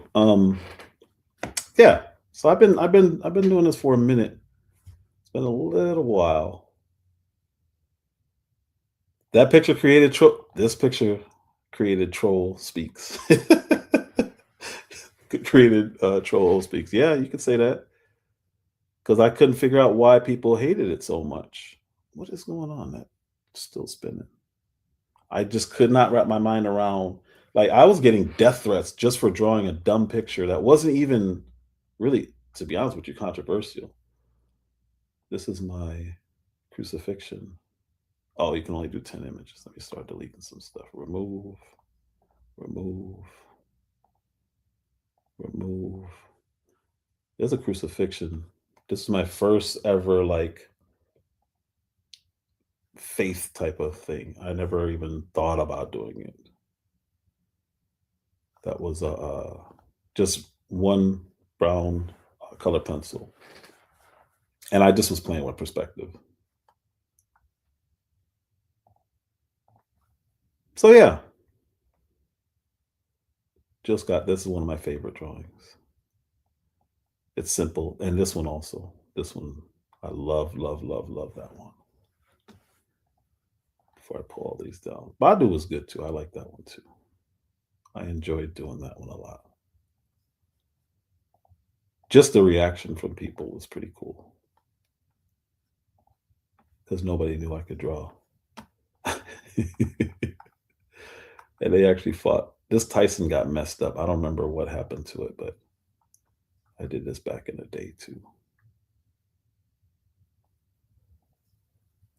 yeah. So I've been doing this for a minute. It's been a little while. That picture created this picture created troll speaks. Created troll speaks. Yeah, you could say that. Because I couldn't figure out why people hated it so much. What is going on? That's still spinning. I just could not wrap my mind around. Like I was getting death threats just for drawing a dumb picture that wasn't even really, to be honest with you, controversial. This is my crucifixion. Oh, you can only do 10 images. Let me start deleting some stuff. Remove, remove, remove. There's a crucifixion. This is my first ever like faith type of thing. I never even thought about doing it. That was just one brown color pencil. And I just was playing with perspective. So yeah, just got this is one of my favorite drawings. It's simple. And this one also. This one, I love, love, love, love that one. Before I pull all these down. Badu was good too. I like that one too. I enjoyed doing that one a lot. Just the reaction from people was pretty cool. Because nobody knew I could draw. And they actually fought. This Tyson got messed up. I don't remember what happened to it, but I did this back in the day too.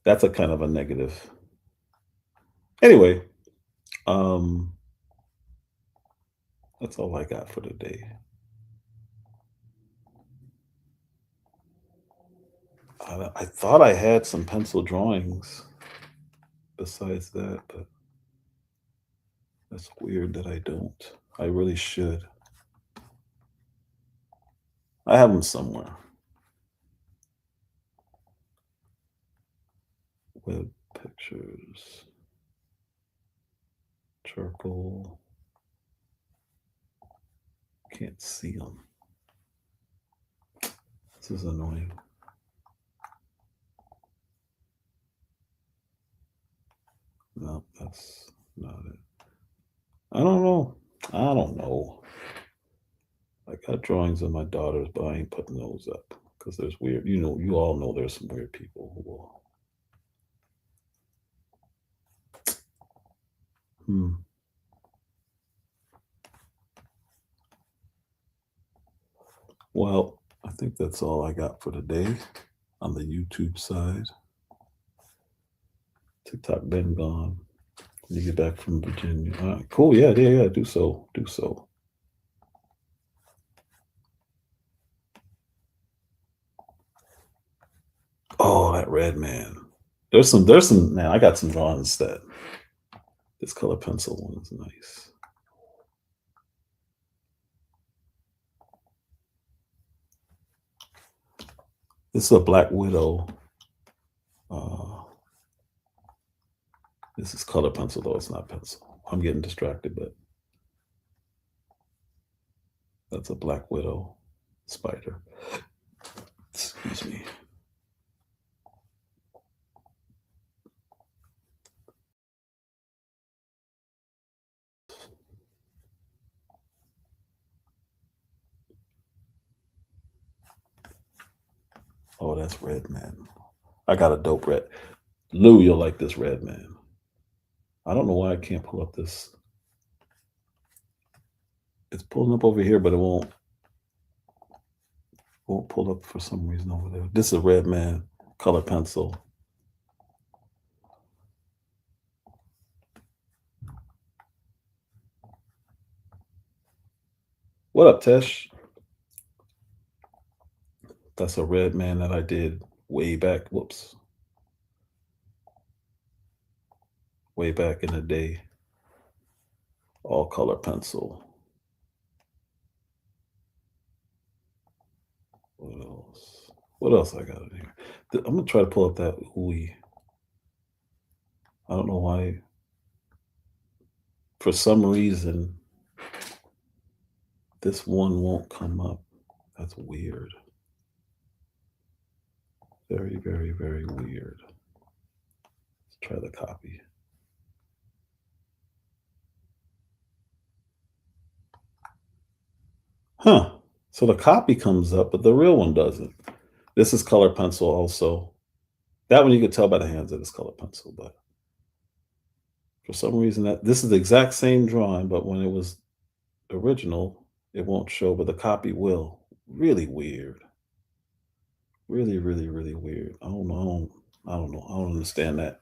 That's a kind of a negative. Anyway, um, That's all I got for today. I thought I had some pencil drawings besides that, but that's weird that I don't. I really should. I have them somewhere. Web pictures, charcoal. Can't see them. This is annoying. No, that's not it. I don't know. I don't know. I got drawings of my daughters, but I ain't putting those up because there's weird. You all know there's some weird people who will. Hmm. Well, I think that's all I got for today on the YouTube side. TikTok been gone. When you get back from Virginia. All right, cool. Yeah, yeah, yeah. Do so. Do so. Oh, that red man. There's some man, I got some drawings that this color pencil one is nice. This is a Black Widow. This is color pencil, though it's not pencil. I'm getting distracted, but that's a Black Widow spider. Excuse me. Oh, that's red man. I got a dope red. Lou, you'll like this red man. I don't know why I can't pull up this. It's pulling up over here, but it won't pull up for some reason over there. This is a red man color pencil. What up, Tesh? That's a red man that I did way back. Whoops. Way back in the day. All color pencil. What else? What else I got in here? I'm gonna try to pull up that ooey. I don't know why. For some reason, this one won't come up. That's weird. Very, very, very weird. Let's try the copy. Huh. So the copy comes up, but the real one doesn't. This is color pencil also. That one you could tell by the hands that it's color pencil, but for some reason that this is the exact same drawing, but when it was original, it won't show, but the copy will. Really weird. Really, really, really weird. I don't know. I don't know. I don't understand that.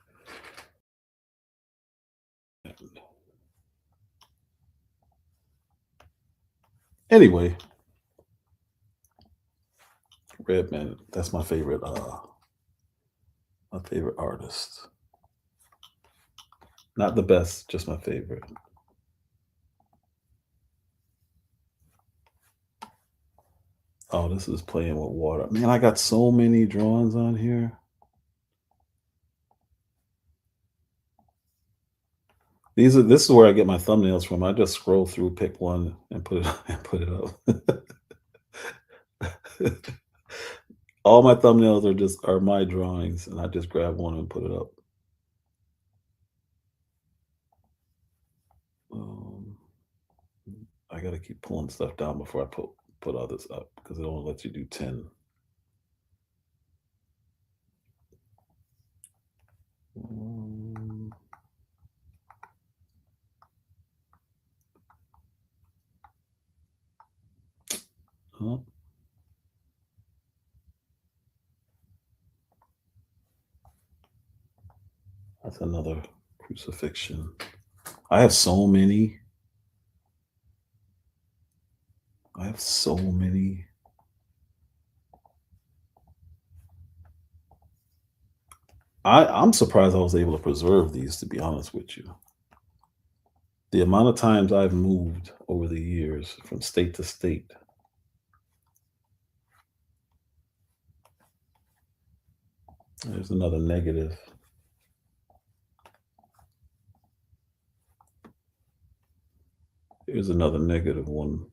Anyway, Redman, that's my favorite artist. Not the best, just my favorite. Oh, this is playing with water. Man, I got so many drawings on here. This is where I get my thumbnails from. I just scroll through, pick one, and put it and put it up. All my thumbnails are my drawings, and I just grab one and put it up. I gotta keep pulling stuff down before I put others up because it only lets you do 10. Huh? That's another crucifixion. I have so many. I have so many. I'm surprised I was able to preserve these, to be honest with you. The amount of times I've moved over the years from state to state. There's another negative. Here's another negative one.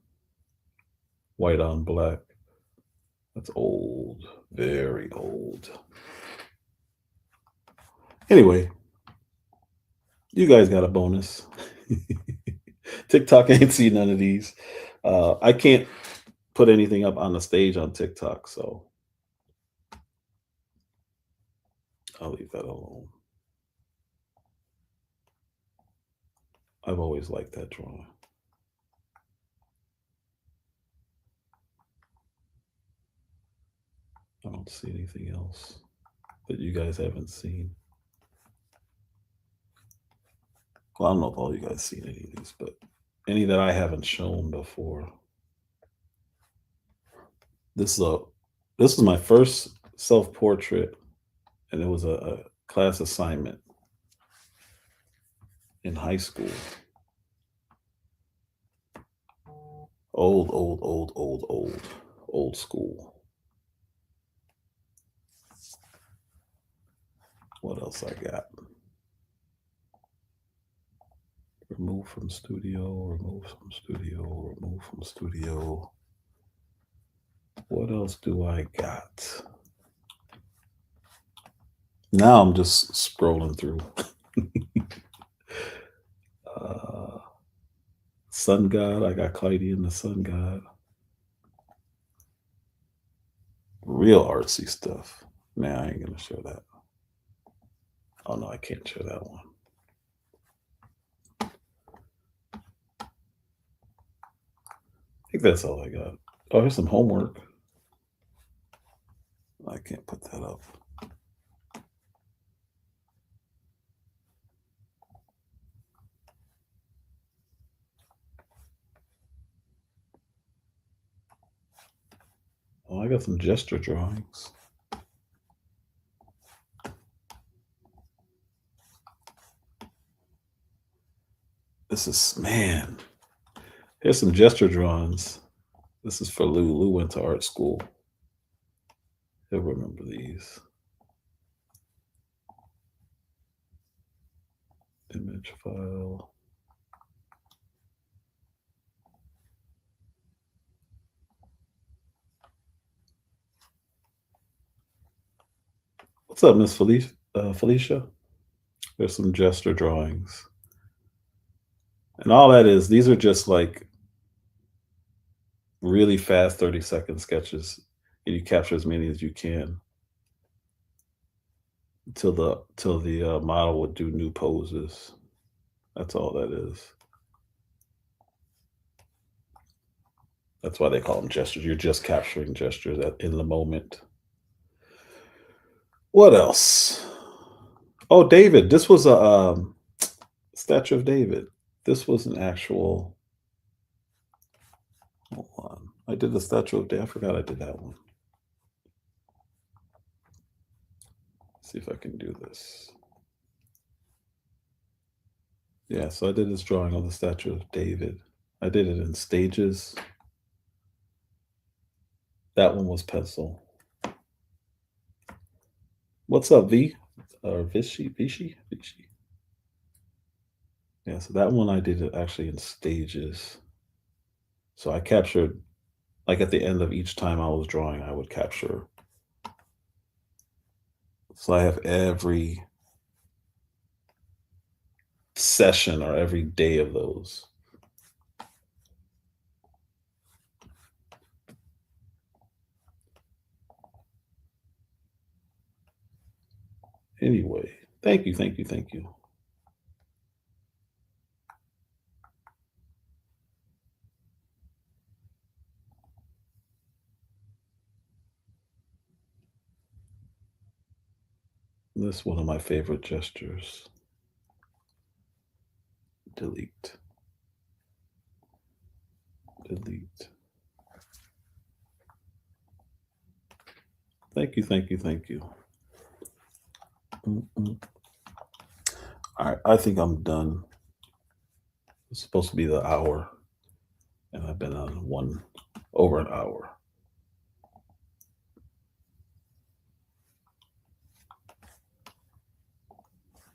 White on black. That's old, very old. Anyway, you guys got a bonus. TikTok ain't seen none of these. I can't put anything up on the stage on TikTok, so I'll leave that alone. I've always liked that drawing. I don't see anything else that you guys haven't seen. Well, I don't know if all you guys seen any of these, but any that I haven't shown before. This is my first self-portrait, and it was a class assignment in high school. Old school. What else I got? Remove from studio, remove from studio, remove from studio. What else do I got? Now I'm just scrolling through. Sun God, I got Clyde and the Sun God. Real artsy stuff. Nah, I ain't gonna show that. Oh no, I can't show that one. I think that's all I got. Oh, here's some homework. I can't put that up. Oh, I got some gesture drawings. This is, man, here's some gesture drawings. This is for Lou. Lou went to art school. He'll remember these. Image file. What's up, Miss Felicia? There's some gesture drawings. And all that is, these are just like really fast 30-second sketches. And you capture as many as you can till the model would do new poses. That's all that is. That's why they call them gestures. You're just capturing gestures in the moment. What else? Oh, David. This was a statue of David. This was an actual. Hold on. I did the statue of David. I forgot I did that one. Let's see if I can do this. Yeah, so I did this drawing of the statue of David. I did it in stages. That one was pencil. What's up, V? Or Vichy? Yeah, so that one I did it actually in stages. So I captured, like at the end of each time I was drawing, I would capture. So I have every session or every day of those. Anyway, thank you. This is one of my favorite gestures. Delete. Thank you, thank you, thank you. Mm-mm. All right, I think I'm done. It's supposed to be the hour, and I've been on one over an hour.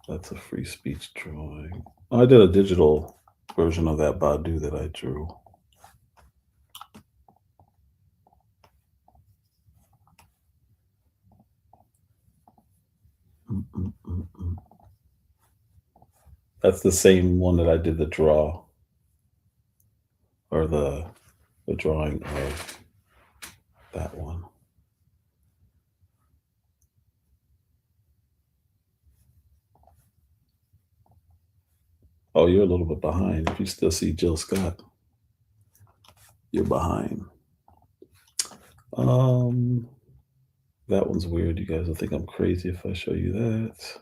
That's a free speech drawing. I did a digital version of that Badu that I drew. Mm-mm-mm-mm. That's the same one that I did the draw or the drawing of that one. Oh, you're a little bit behind. If you still see Jill Scott, you're behind. That one's weird. You guys will think I'm crazy if I show you that.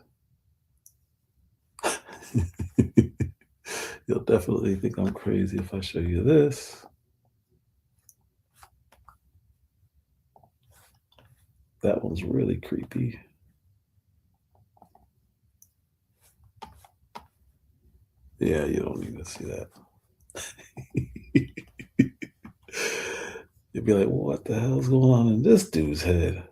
You'll definitely think I'm crazy if I show you this. That one's really creepy. Yeah, you don't need to see that. You'll be like, what the hell's going on in this dude's head?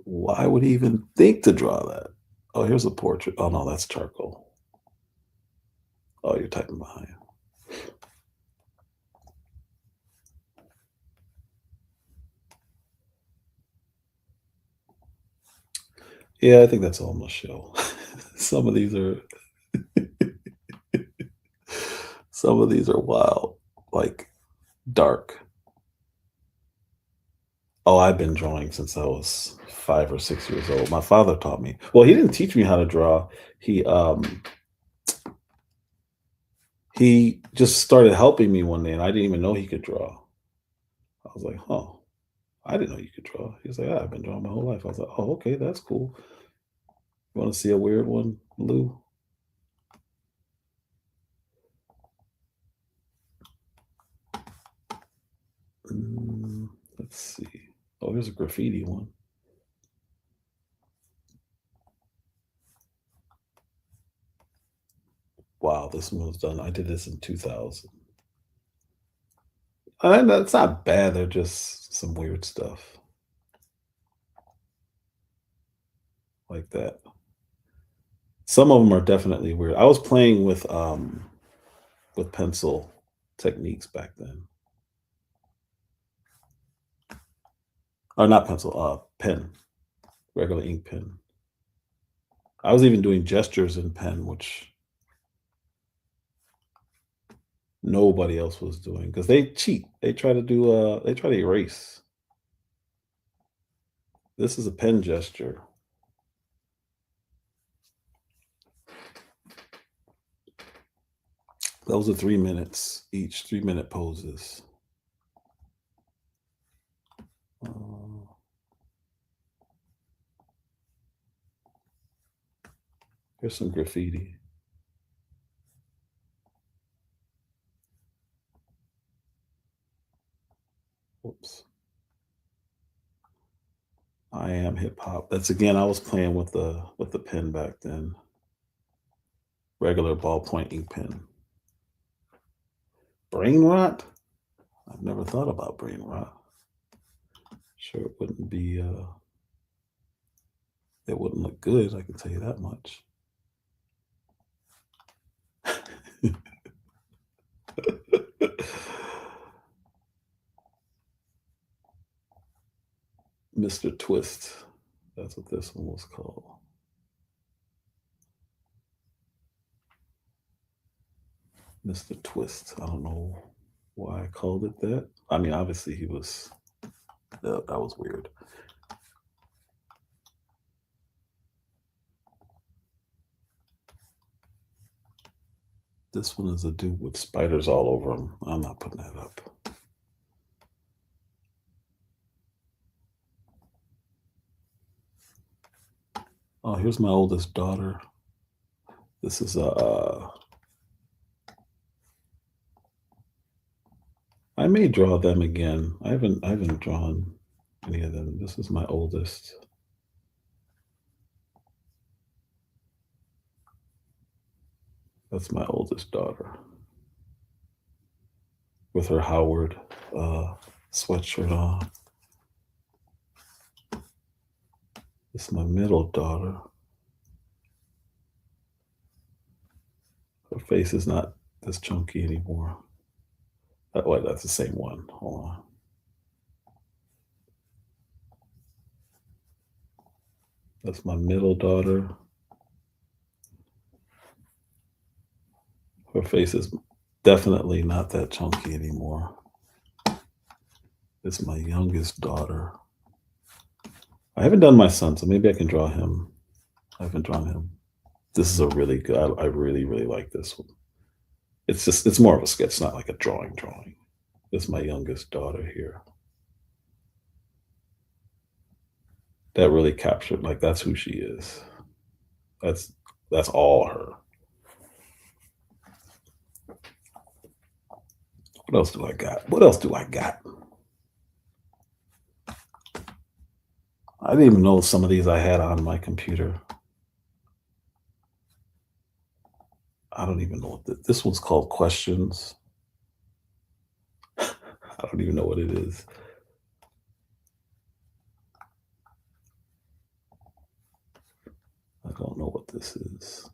Why would he even think to draw that? Oh, here's a portrait. Oh, no, that's charcoal. Oh, you're typing behind. Yeah, I think that's all my show. Some of these are some of these are wild, like dark. Oh, I've been drawing since I was 5 or 6 years old. My father taught me. Well, he didn't teach me how to draw. He just started helping me one day, and I didn't even know he could draw. I was like, "Huh, I didn't know you could draw." He was like, "Yeah, I've been drawing my whole life." I was like, "Oh, okay, that's cool. You want to see a weird one, Lou?" Mm, let's see. Oh, here's a graffiti one. Wow, this one was done. I did this in 2000. And that's not bad. They're just some weird stuff like that. Some of them are definitely weird. I was playing with pencil techniques back then. Or not pencil, pen, regular ink pen. I was even doing gestures in pen, which nobody else was doing because they cheat. They try to erase. This is a pen gesture. Those are 3 minutes each, 3 minute poses. Uh, here's some graffiti. Whoops. I am hip hop. That's again, I was playing with the pen back then. Regular ballpoint ink pen. Brain rot? I've never thought about brain rot. Sure, it wouldn't be. It wouldn't look good. I can tell you that much. Mr. Twist. That's what this one was called. Mr. Twist. I don't know why I called it that. I mean, obviously he was. That was weird. This one is a dude with spiders all over him. I'm not putting that up. Oh, here's my oldest daughter. This is a. I may draw them again. I haven't drawn any of them. This is my oldest. That's my oldest daughter with her Howard sweatshirt on. This is my middle daughter. Her face is not this chunky anymore. Oh, that's the same one. Hold on. That's my middle daughter. Her face is definitely not that chunky anymore. This is my youngest daughter. I haven't done my son, so maybe I can draw him. I haven't drawn him. This is a really good, I really, really like this one. It's more of a sketch, not like a drawing. This is my youngest daughter here. That really captured, like, that's who she is. That's all her. What else do I got? What else do I got? I didn't even know some of these I had on my computer. I don't even know what this one's called, Questions. I don't even know what it is. I don't know what this is.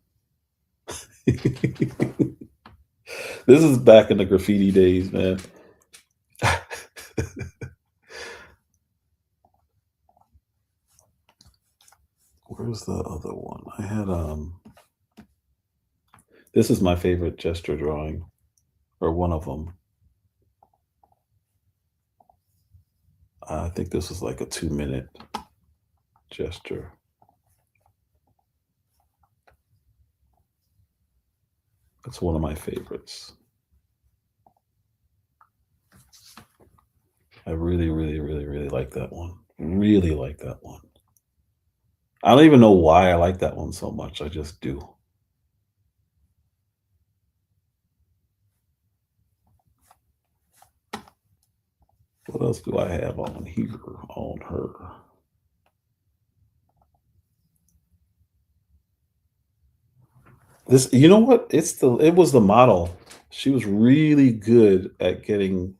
This is back in the graffiti days, man. Where's the other one? I had this is my favorite gesture drawing, or one of them. I think this is like a 2-minute gesture. It's one of my favorites. I really, really, really, really like that one. Really like that one. I don't even know why I like that one so much. I just do. What else do I have on here on her? This, you know what? It was the model. She was really good at getting.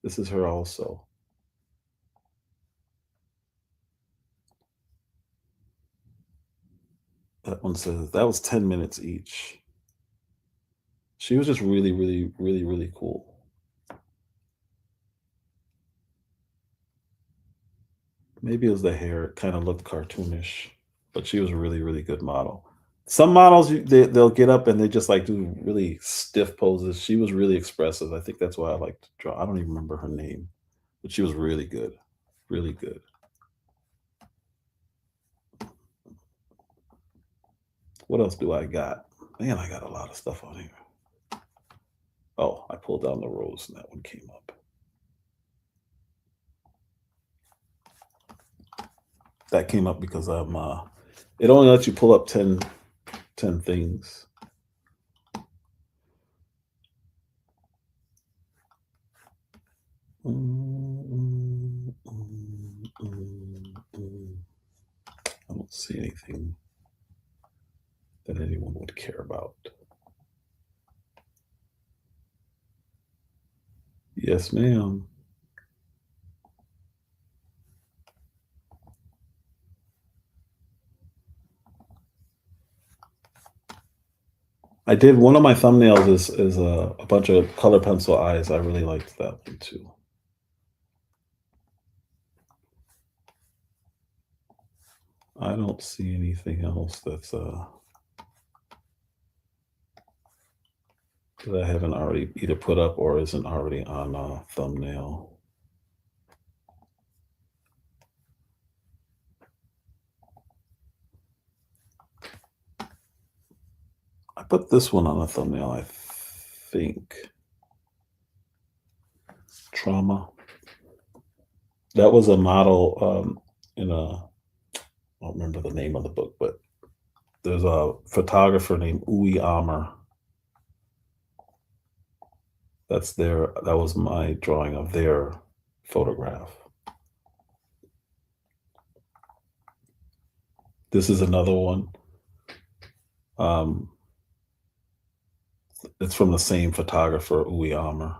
This is her also. That one says that was 10 minutes each. She was just really, really, really, really cool. Maybe it was the hair. It kind of looked cartoonish, but she was a really, really good model. Some models, they'll get up and they just like do really stiff poses. She was really expressive. I think that's why I like to draw. I don't even remember her name, but she was really good. Really good. What else do I got? Man, I got a lot of stuff on here. Oh, I pulled down the rose and that one came up. That came up because I'm it only lets you pull up 10 things. I don't see anything that anyone would care about. Yes, ma'am. I did one of my thumbnails is a bunch of color pencil eyes. I really liked that one too. I don't see anything else that's that I haven't already either put up or isn't already on a thumbnail. I put this one on a thumbnail, I think. Trauma. That was a model in a, I don't remember the name of the book, but there's a photographer named Uwe Amer. That was my drawing of their photograph. This is another one. Um, it's from the same photographer, Uwe Ammer.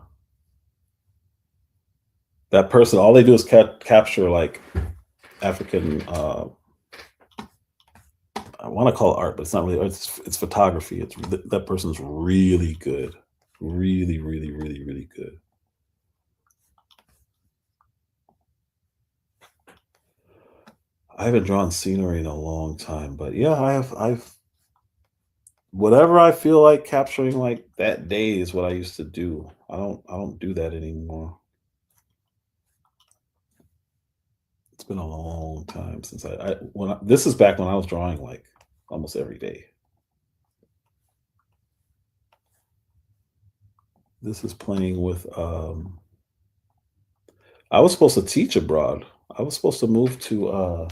That person, all they do is capture like African. I want to call it art, but it's not really. It's photography. That person's really good, really, really, really, really good. I haven't drawn scenery in a long time, but yeah, I've whatever I feel like capturing like that day is what I used to do. I don't do that anymore. It's been a long time since this is back when I was drawing like almost every day. This is playing with I was supposed to teach abroad. I was supposed to move to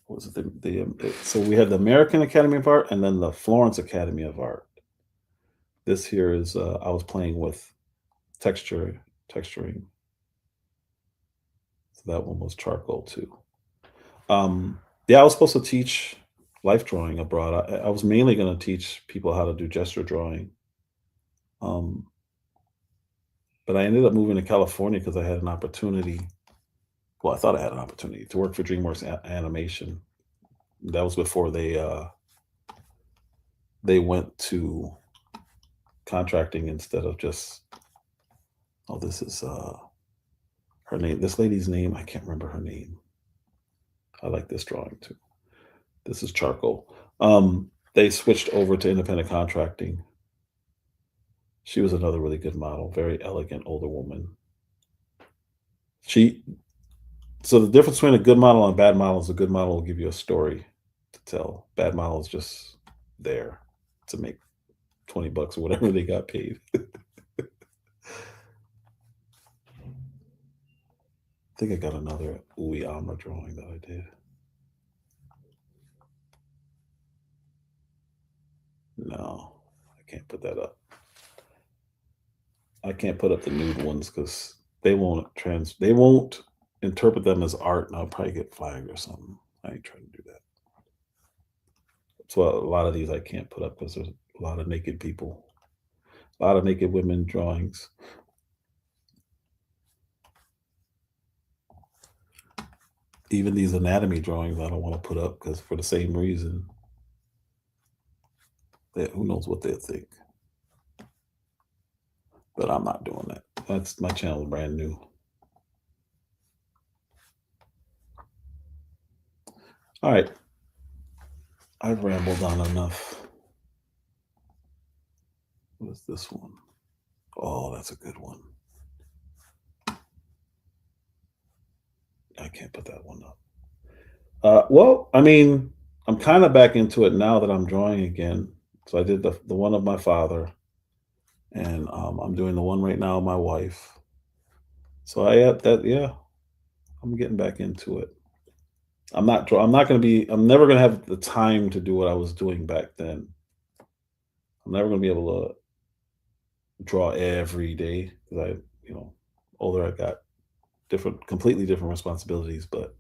what was it so we had the American Academy of Art and then the Florence Academy of Art. This here is I was playing with texturing. So that one was charcoal too. Yeah, I was supposed to teach life drawing abroad. I was mainly going to teach people how to do gesture drawing. Um, but I ended up moving to California because I had an opportunity. Well, I thought I had an opportunity to work for DreamWorks Animation. That was before they went to contracting instead of just. Oh, this is her name. This lady's name. I can't remember her name. I like this drawing too. This is charcoal. They switched over to independent contracting. She was another really good model, very elegant older woman. So the difference between a good model and a bad model is a good model will give you a story to tell. Bad model is just there to make $20 or whatever they got paid. I think I got another Uwe Ammer drawing that I did. No, I can't put that up. I can't put up the nude ones because they won't interpret them as art, and I'll probably get flagged or something. I ain't trying to do that. So a lot of these I can't put up because there's a lot of naked people, a lot of naked women drawings. Even these anatomy drawings I don't want to put up because for the same reason. Who knows what they'll think. But I'm not doing that. That's my channel is brand new. All right. I've rambled on enough. What is this one? Oh, that's a good one. I can't put that one up. Well, I mean, I'm kind of back into it now that I'm drawing again. So I did the one of my father, and I'm doing the one right now of my wife. So yeah, I'm getting back into it. I'm not going to be. I'm never going to have the time to do what I was doing back then. I'm never going to be able to draw every day because older I got completely different responsibilities, but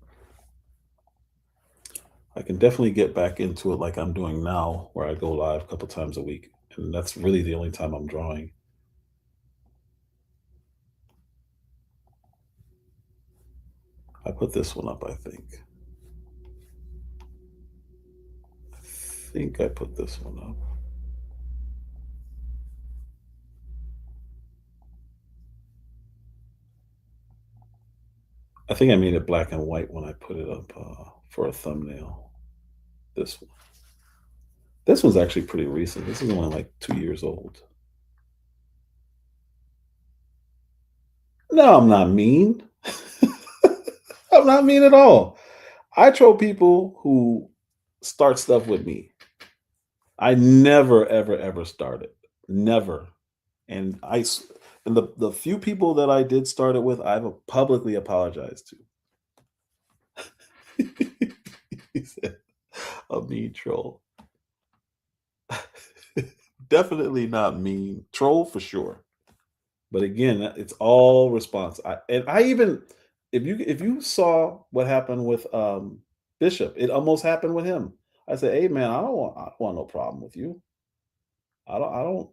I can definitely get back into it like I'm doing now, where I go live a couple times a week, and that's really the only time I'm drawing. I put this one up, I think. I put this one up. I think I made it black and white when I put it up for a thumbnail. This one. This one's actually pretty recent. This is only like 2 years old. No, I'm not mean. I'm not mean at all. I troll people who start stuff with me. I never, ever, ever started. Never. And the few people that I did start it with, I've publicly apologized to. He said, a mean troll. Definitely not mean. Troll for sure. But again, it's all response. I even if you saw what happened with Bishop. It almost happened with him. I said, "Hey man, I don't want no problem with you. I don't."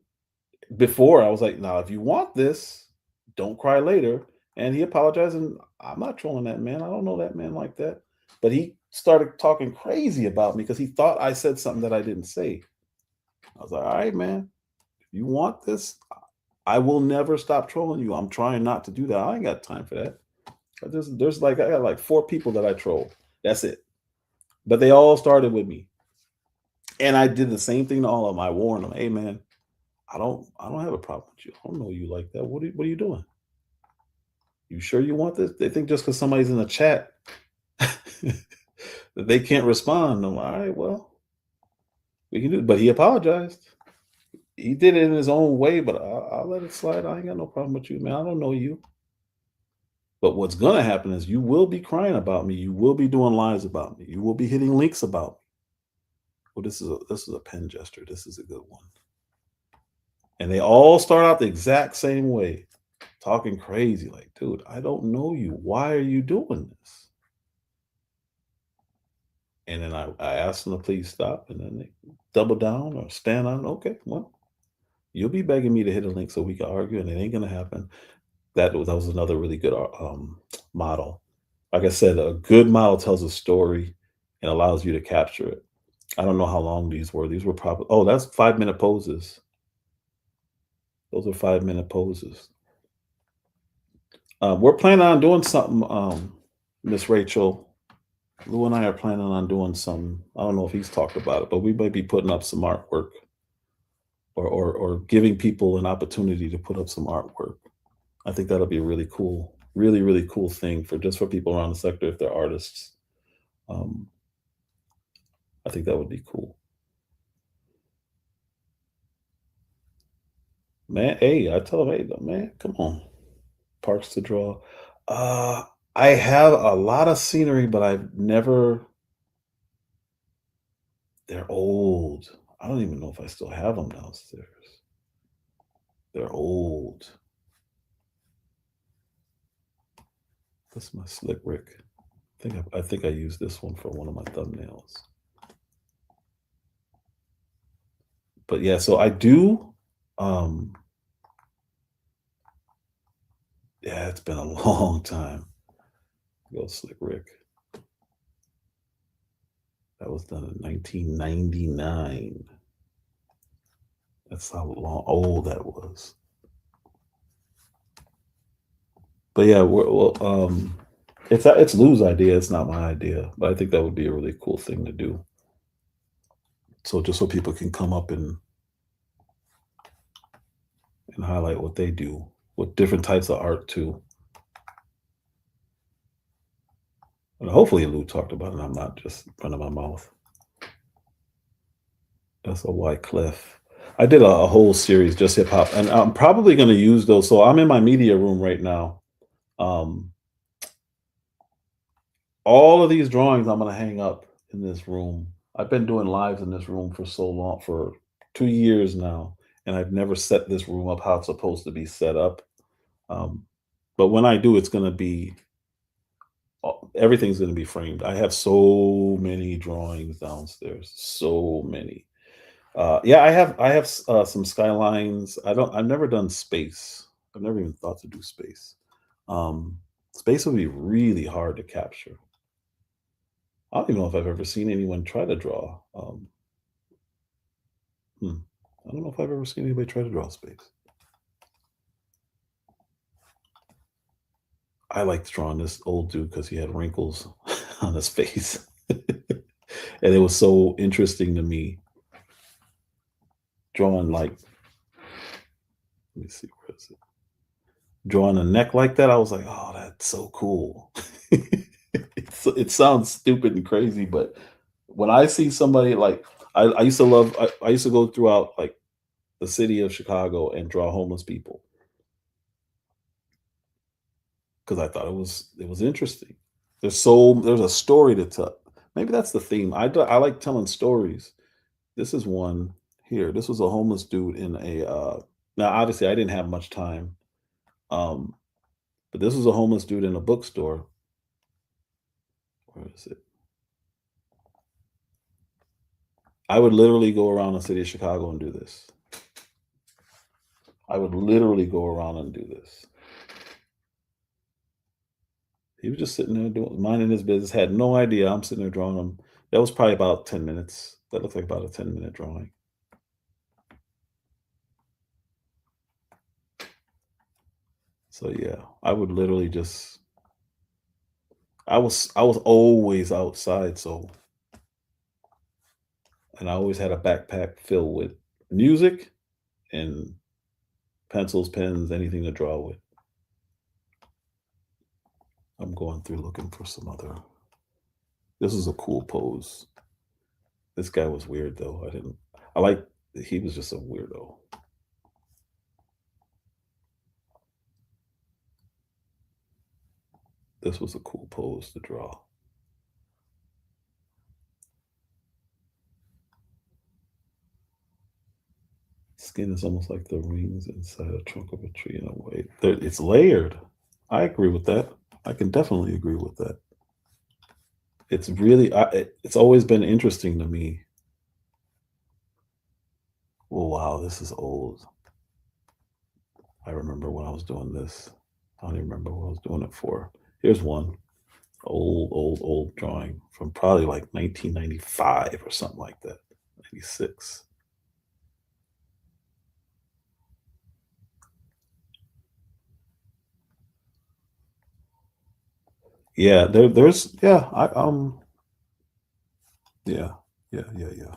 Before I was like, "Now, if you want this, don't cry later." And he apologized, and I'm not trolling that man. I don't know that man like that. But he started talking crazy about me because he thought I said something that I didn't say. I was like, "All right, man, if you want this, I will never stop trolling you. I'm trying not to do that. I ain't got time for that." But there's like I got like 4 people that I troll. That's it. But they all started with me. And I did the same thing to all of them. I warned them, "Hey man, I don't have a problem with you. I don't know you like that. What are you doing? You sure you want this?" They think just because somebody's in the chat that they can't respond. I'm like, all right, well, we can do it. But he apologized. He did it in his own way, but I'll let it slide. I ain't got no problem with you, man. I don't know you. But what's gonna happen is you will be crying about me. You will be doing lies about me. You will be hitting links about me. Well, this is a pen gesture. This is a good one. And they all start out the exact same way, talking crazy, like, dude, I don't know you. Why are you doing this? And then I asked them to please stop, and then they double down or stand on. Okay, well, you'll be begging me to hit a link so we can argue, and it ain't gonna happen. That was another really good model. Like I said, a good model tells a story and allows you to capture it. I don't know how long these were. These were probably that's 5 minute poses. Those are 5 minute poses. We're planning on doing something, Miss Rachel. Lou and I are planning on doing some. I don't know if he's talked about it, but we might be putting up some artwork or giving people an opportunity to put up some artwork. I think that'll be a really cool, really, really cool thing for people around the sector if they're artists. Um, I think that would be cool. Man, hey, I tell them, hey, man, come on. Parks to draw. Uh, I have a lot of scenery, but I've never. They're old. I don't even know if I still have them downstairs. They're old. That's my slick Rick. I think I used this one for one of my thumbnails. But yeah, so I do. Um, yeah, it's been a long time. Go slick Rick. That was done in 1999. That's how long old that was. But yeah, it's Lou's idea. It's not my idea, but I think that would be a really cool thing to do. So just so people can come up and highlight what they do with different types of art too. And hopefully Lou talked about it. I'm not just running my mouth. That's a white cliff. I did a whole series just hip hop, and I'm probably going to use those. So I'm in my media room right now. Um, all of these drawings I'm going to hang up in this room. I've been doing lives in this room for so long, for 2 years now, and I've never set this room up how it's supposed to be set up. Um, but when I do, it's going to be everything's going to be framed. I have so many drawings downstairs, so many. Yeah, I have some skylines. I've never done space. I've never even thought to do space. Um, Space would be really hard to capture. I don't even know if I've ever seen anyone try to draw. Hmm, I don't know if I've ever seen anybody try to draw space. I liked drawing this old dude because he had wrinkles on his face, and it was so interesting to me drawing like. Let me see, where is it? Drawing a neck like that, I was like, "Oh, that's so cool." It sounds stupid and crazy, but when I see somebody like I used to love I used to go throughout like the city of Chicago and draw homeless people because I thought it was interesting. There's a story to tell. Maybe that's the theme. I like telling stories. This is one here. This was a homeless dude in a now obviously I didn't have much time. Um, but this was a homeless dude in a bookstore. Where is it? I would literally go around the city of Chicago and do this. I would literally go around and do this. He was just sitting there doing minding his business, had no idea I'm sitting there drawing him. That was probably about 10 minutes. That looked like about a 10-minute drawing. So yeah, I would literally just I was always outside, so and I always had a backpack filled with music and pencils, pens, anything to draw with. I'm going through looking for some other. This is a cool pose. This guy was weird though. I didn't. I like. He was just a weirdo. This was a cool pose to draw. Skin is almost like the rings inside a trunk of a tree in a way. It's layered. I agree with that. I can definitely agree with that. It's really. It's always been interesting to me. Oh wow, this is old. I remember when I was doing this. I don't even remember what I was doing it for. Here's one old drawing from probably like 1995 or something like that. 96. Yeah, there's yeah, yeah, yeah.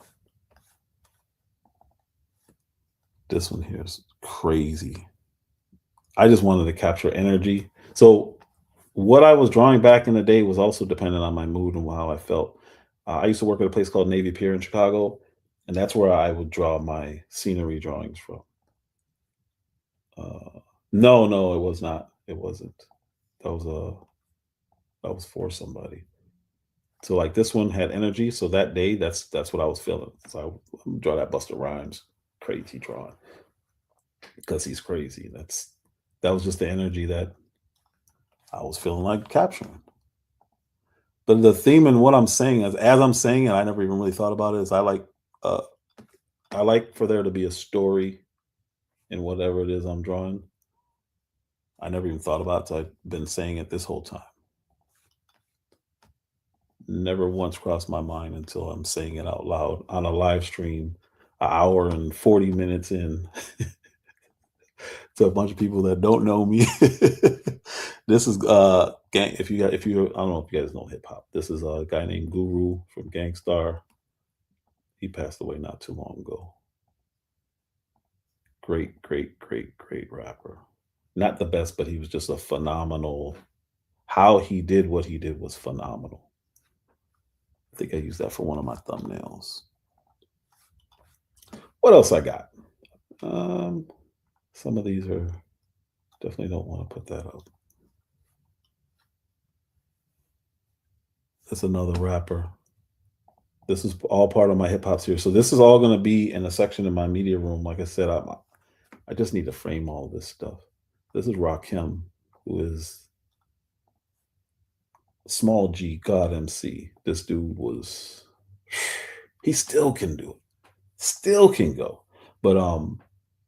This one here is crazy. I just wanted to capture energy. So what I was drawing back in the day was also dependent on my mood and how I felt. I used to work at a place called Navy Pier in Chicago, and that's where I would draw my scenery drawings from. No, no, it was not. It wasn't. That was that was for somebody. So like this one had energy. So that day, that's what I was feeling. So I would draw that Buster Rhymes crazy drawing because he's crazy. That was just the energy that I was feeling like capturing. But the theme and what I'm saying is, as I'm saying it, I never even really thought about it. Is uh, I like for there to be a story in whatever it is I'm drawing. I never even thought about it. So I've been saying it this whole time. Never once crossed my mind until I'm saying it out loud on a live stream, an hour and 40 minutes in to a bunch of people that don't know me. This is gang. If you I don't know if you guys know hip hop. This is a guy named Guru from Gangstar. He passed away not too long ago. Great rapper. Not the best, but he was just a phenomenal. How he did what he did was phenomenal. I think I used that for one of my thumbnails. What else I got? Um, some of these are definitely don't want to put that up. That's another rapper. This is all part of my hip hop series. So this is all going to be in a section in my media room. Like I said, I just need to frame all this stuff. This is Rakim, who is small G God MC. This dude was he still can do it. Still can go. But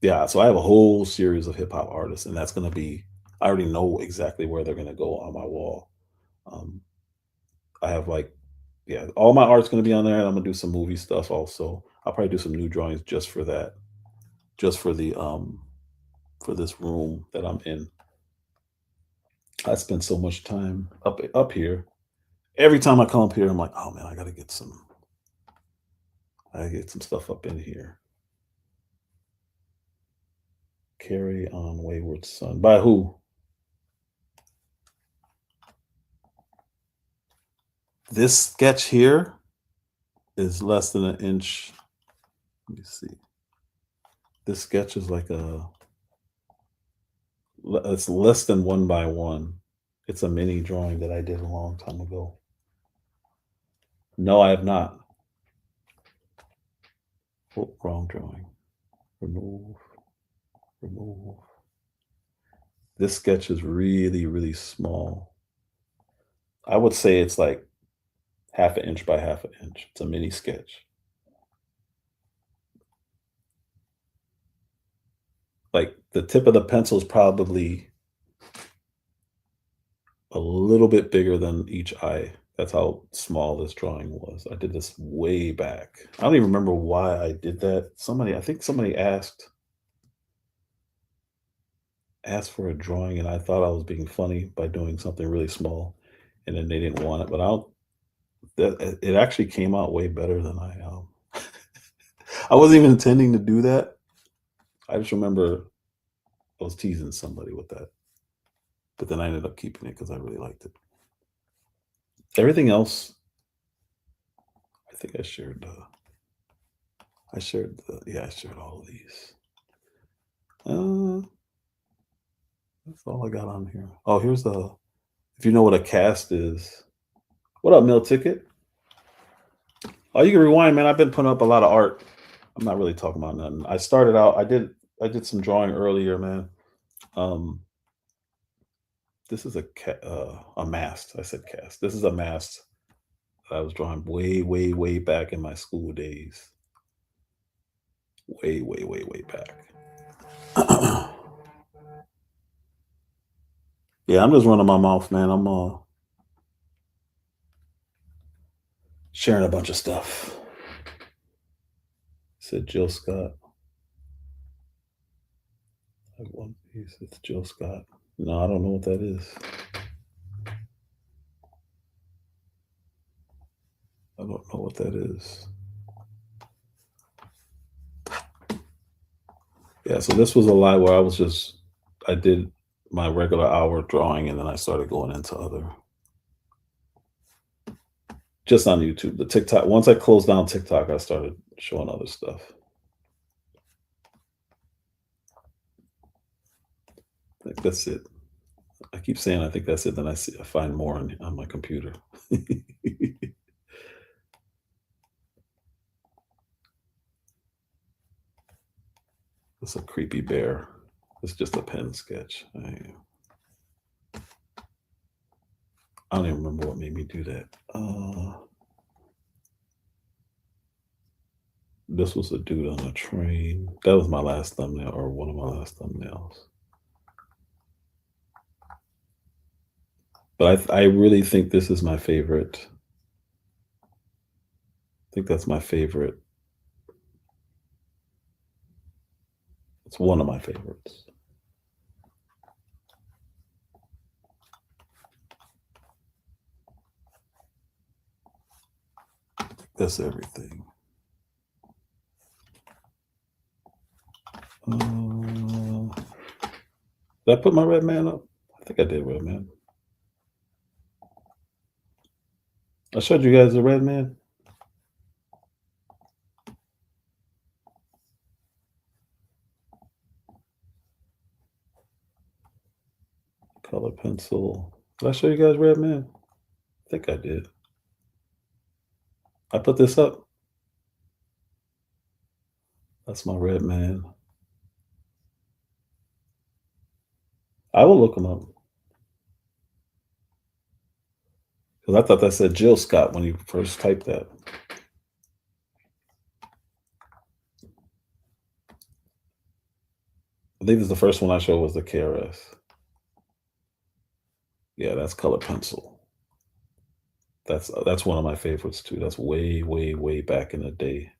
yeah, so I have a whole series of hip hop artists, and that's gonna be I already know exactly where they're gonna go on my wall. Um I have like yeah, all my art's gonna be on there, and I'm gonna do some movie stuff also. I'll probably do some new drawings just for that, just for this room that I'm in. I spend so much time up here. Every time I come up here, I'm like, oh man, I gotta get some stuff up in here. Carry on Wayward Son. By who? This sketch here is less than an inch. Let me see. This sketch is like it's less than 1 by 1. It's a mini drawing that I did a long time ago. No, I have not. Oh, wrong drawing. Remove, remove. This sketch is really small. I would say it's like half an inch by half an inch. It's a mini sketch. Like the tip of the pencil is probably a little bit bigger than each eye. That's how small this drawing was. I did this way back. I don't even remember why I did that. I think somebody asked for a drawing, and I thought I was being funny by doing something really small, and then they didn't want it. But it actually came out way better than I wasn't even intending to do that. I just remember I was teasing somebody with that, but then I ended up keeping it because I really liked it. Everything else, I think I shared. I shared all of these. That's all I got on here. Oh, if you know what a cast is. What up, Mill Ticket? Oh, you can rewind, man. I've been putting up a lot of art. I'm not really talking about nothing. I started out, I did some drawing earlier, man. Um, this is a mast. I said cast. This is a mast that I was drawing way, way, way back in my school days. Way, way, way, way back. Yeah, I'm just running my mouth, man. I'm sharing a bunch of stuff. Said Jill Scott. Like One Piece. It's Jill Scott. No, I don't know what that is. I don't know what that is. Yeah, so this was a lie where I did my regular hour drawing and then I started going into other, just on YouTube. The TikTok, once I closed down TikTok, I started showing other stuff. I think that's it. I keep saying I think that's it. Then I find more on my computer. It's a creepy bear. It's just a pen sketch. I don't even remember what made me do that. This was a dude on a train. That was my last thumbnail, or one of my last thumbnails. But I really think this is my favorite. I think that's my favorite. It's one of my favorites. That's everything. Did I put my red man up? I think I did, red man. I showed you guys the red man. Color pencil. Did I show you guys red man? I think I did. I put this up. That's my red man. I will look him up. Because I thought that said Jill Scott when you first typed that. I think this is the first one I showed was the KRS. Yeah, that's color pencil. That's one of my favorites too. That's way, way, way back in the day.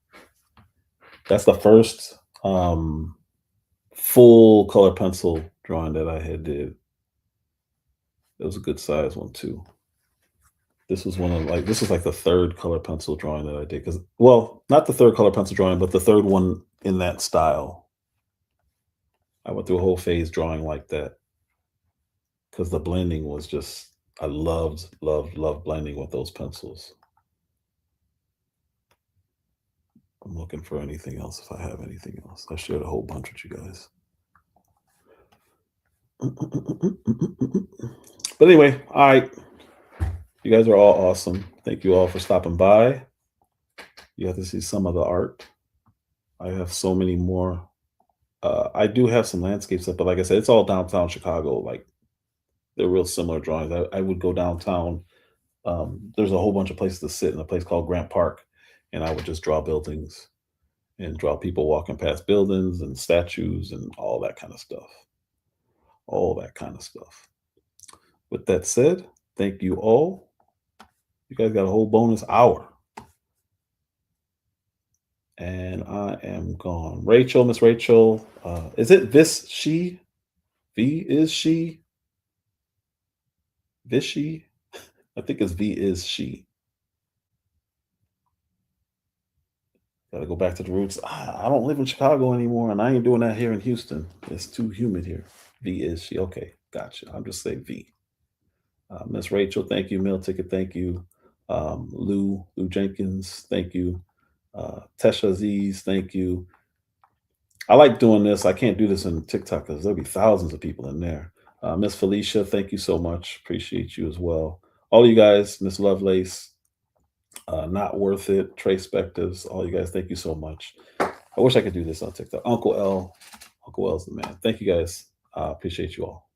That's the first full color pencil drawing that I had did. It was a good size one too. This was this was like the third color pencil drawing that I did. Well, not the third color pencil drawing, but the third one in that style. I went through a whole phase drawing like that because the blending was just, I loved blending with those pencils. I'm looking for anything else if I have anything else. I shared a whole bunch with you guys. But anyway, all right. You guys are all awesome. Thank you all for stopping by. You have to see some of the art. I have so many more. I do have some landscapes up, but like I said, it's all downtown Chicago. Like they're real similar drawings. I would go downtown. There's a whole bunch of places to sit in a place called Grant Park, and I would just draw buildings and draw people walking past buildings and statues and all that kind of stuff. All that kind of stuff. With that said, thank you all. You guys got a whole bonus hour. And I am gone. Rachel, Miss Rachel, is it this she? V is she? This she? I think it's V is she. Gotta go back to the roots. I don't live in Chicago anymore, and I ain't doing that here in Houston. It's too humid here. V is she? Okay, gotcha. I'll just say V. Miss Rachel, thank you. Meal ticket, thank you. Lou Jenkins, thank you. Tesha Aziz, thank you. I like doing this. I can't do this in TikTok because there'll be thousands of people in there. Miss Felicia, thank you so much. Appreciate you as well. All you guys, Miss Lovelace, Not Worth It, Trace Spectives, all you guys, thank you so much. I wish I could do this on TikTok. Uncle L's the man. Thank you guys. Appreciate you all.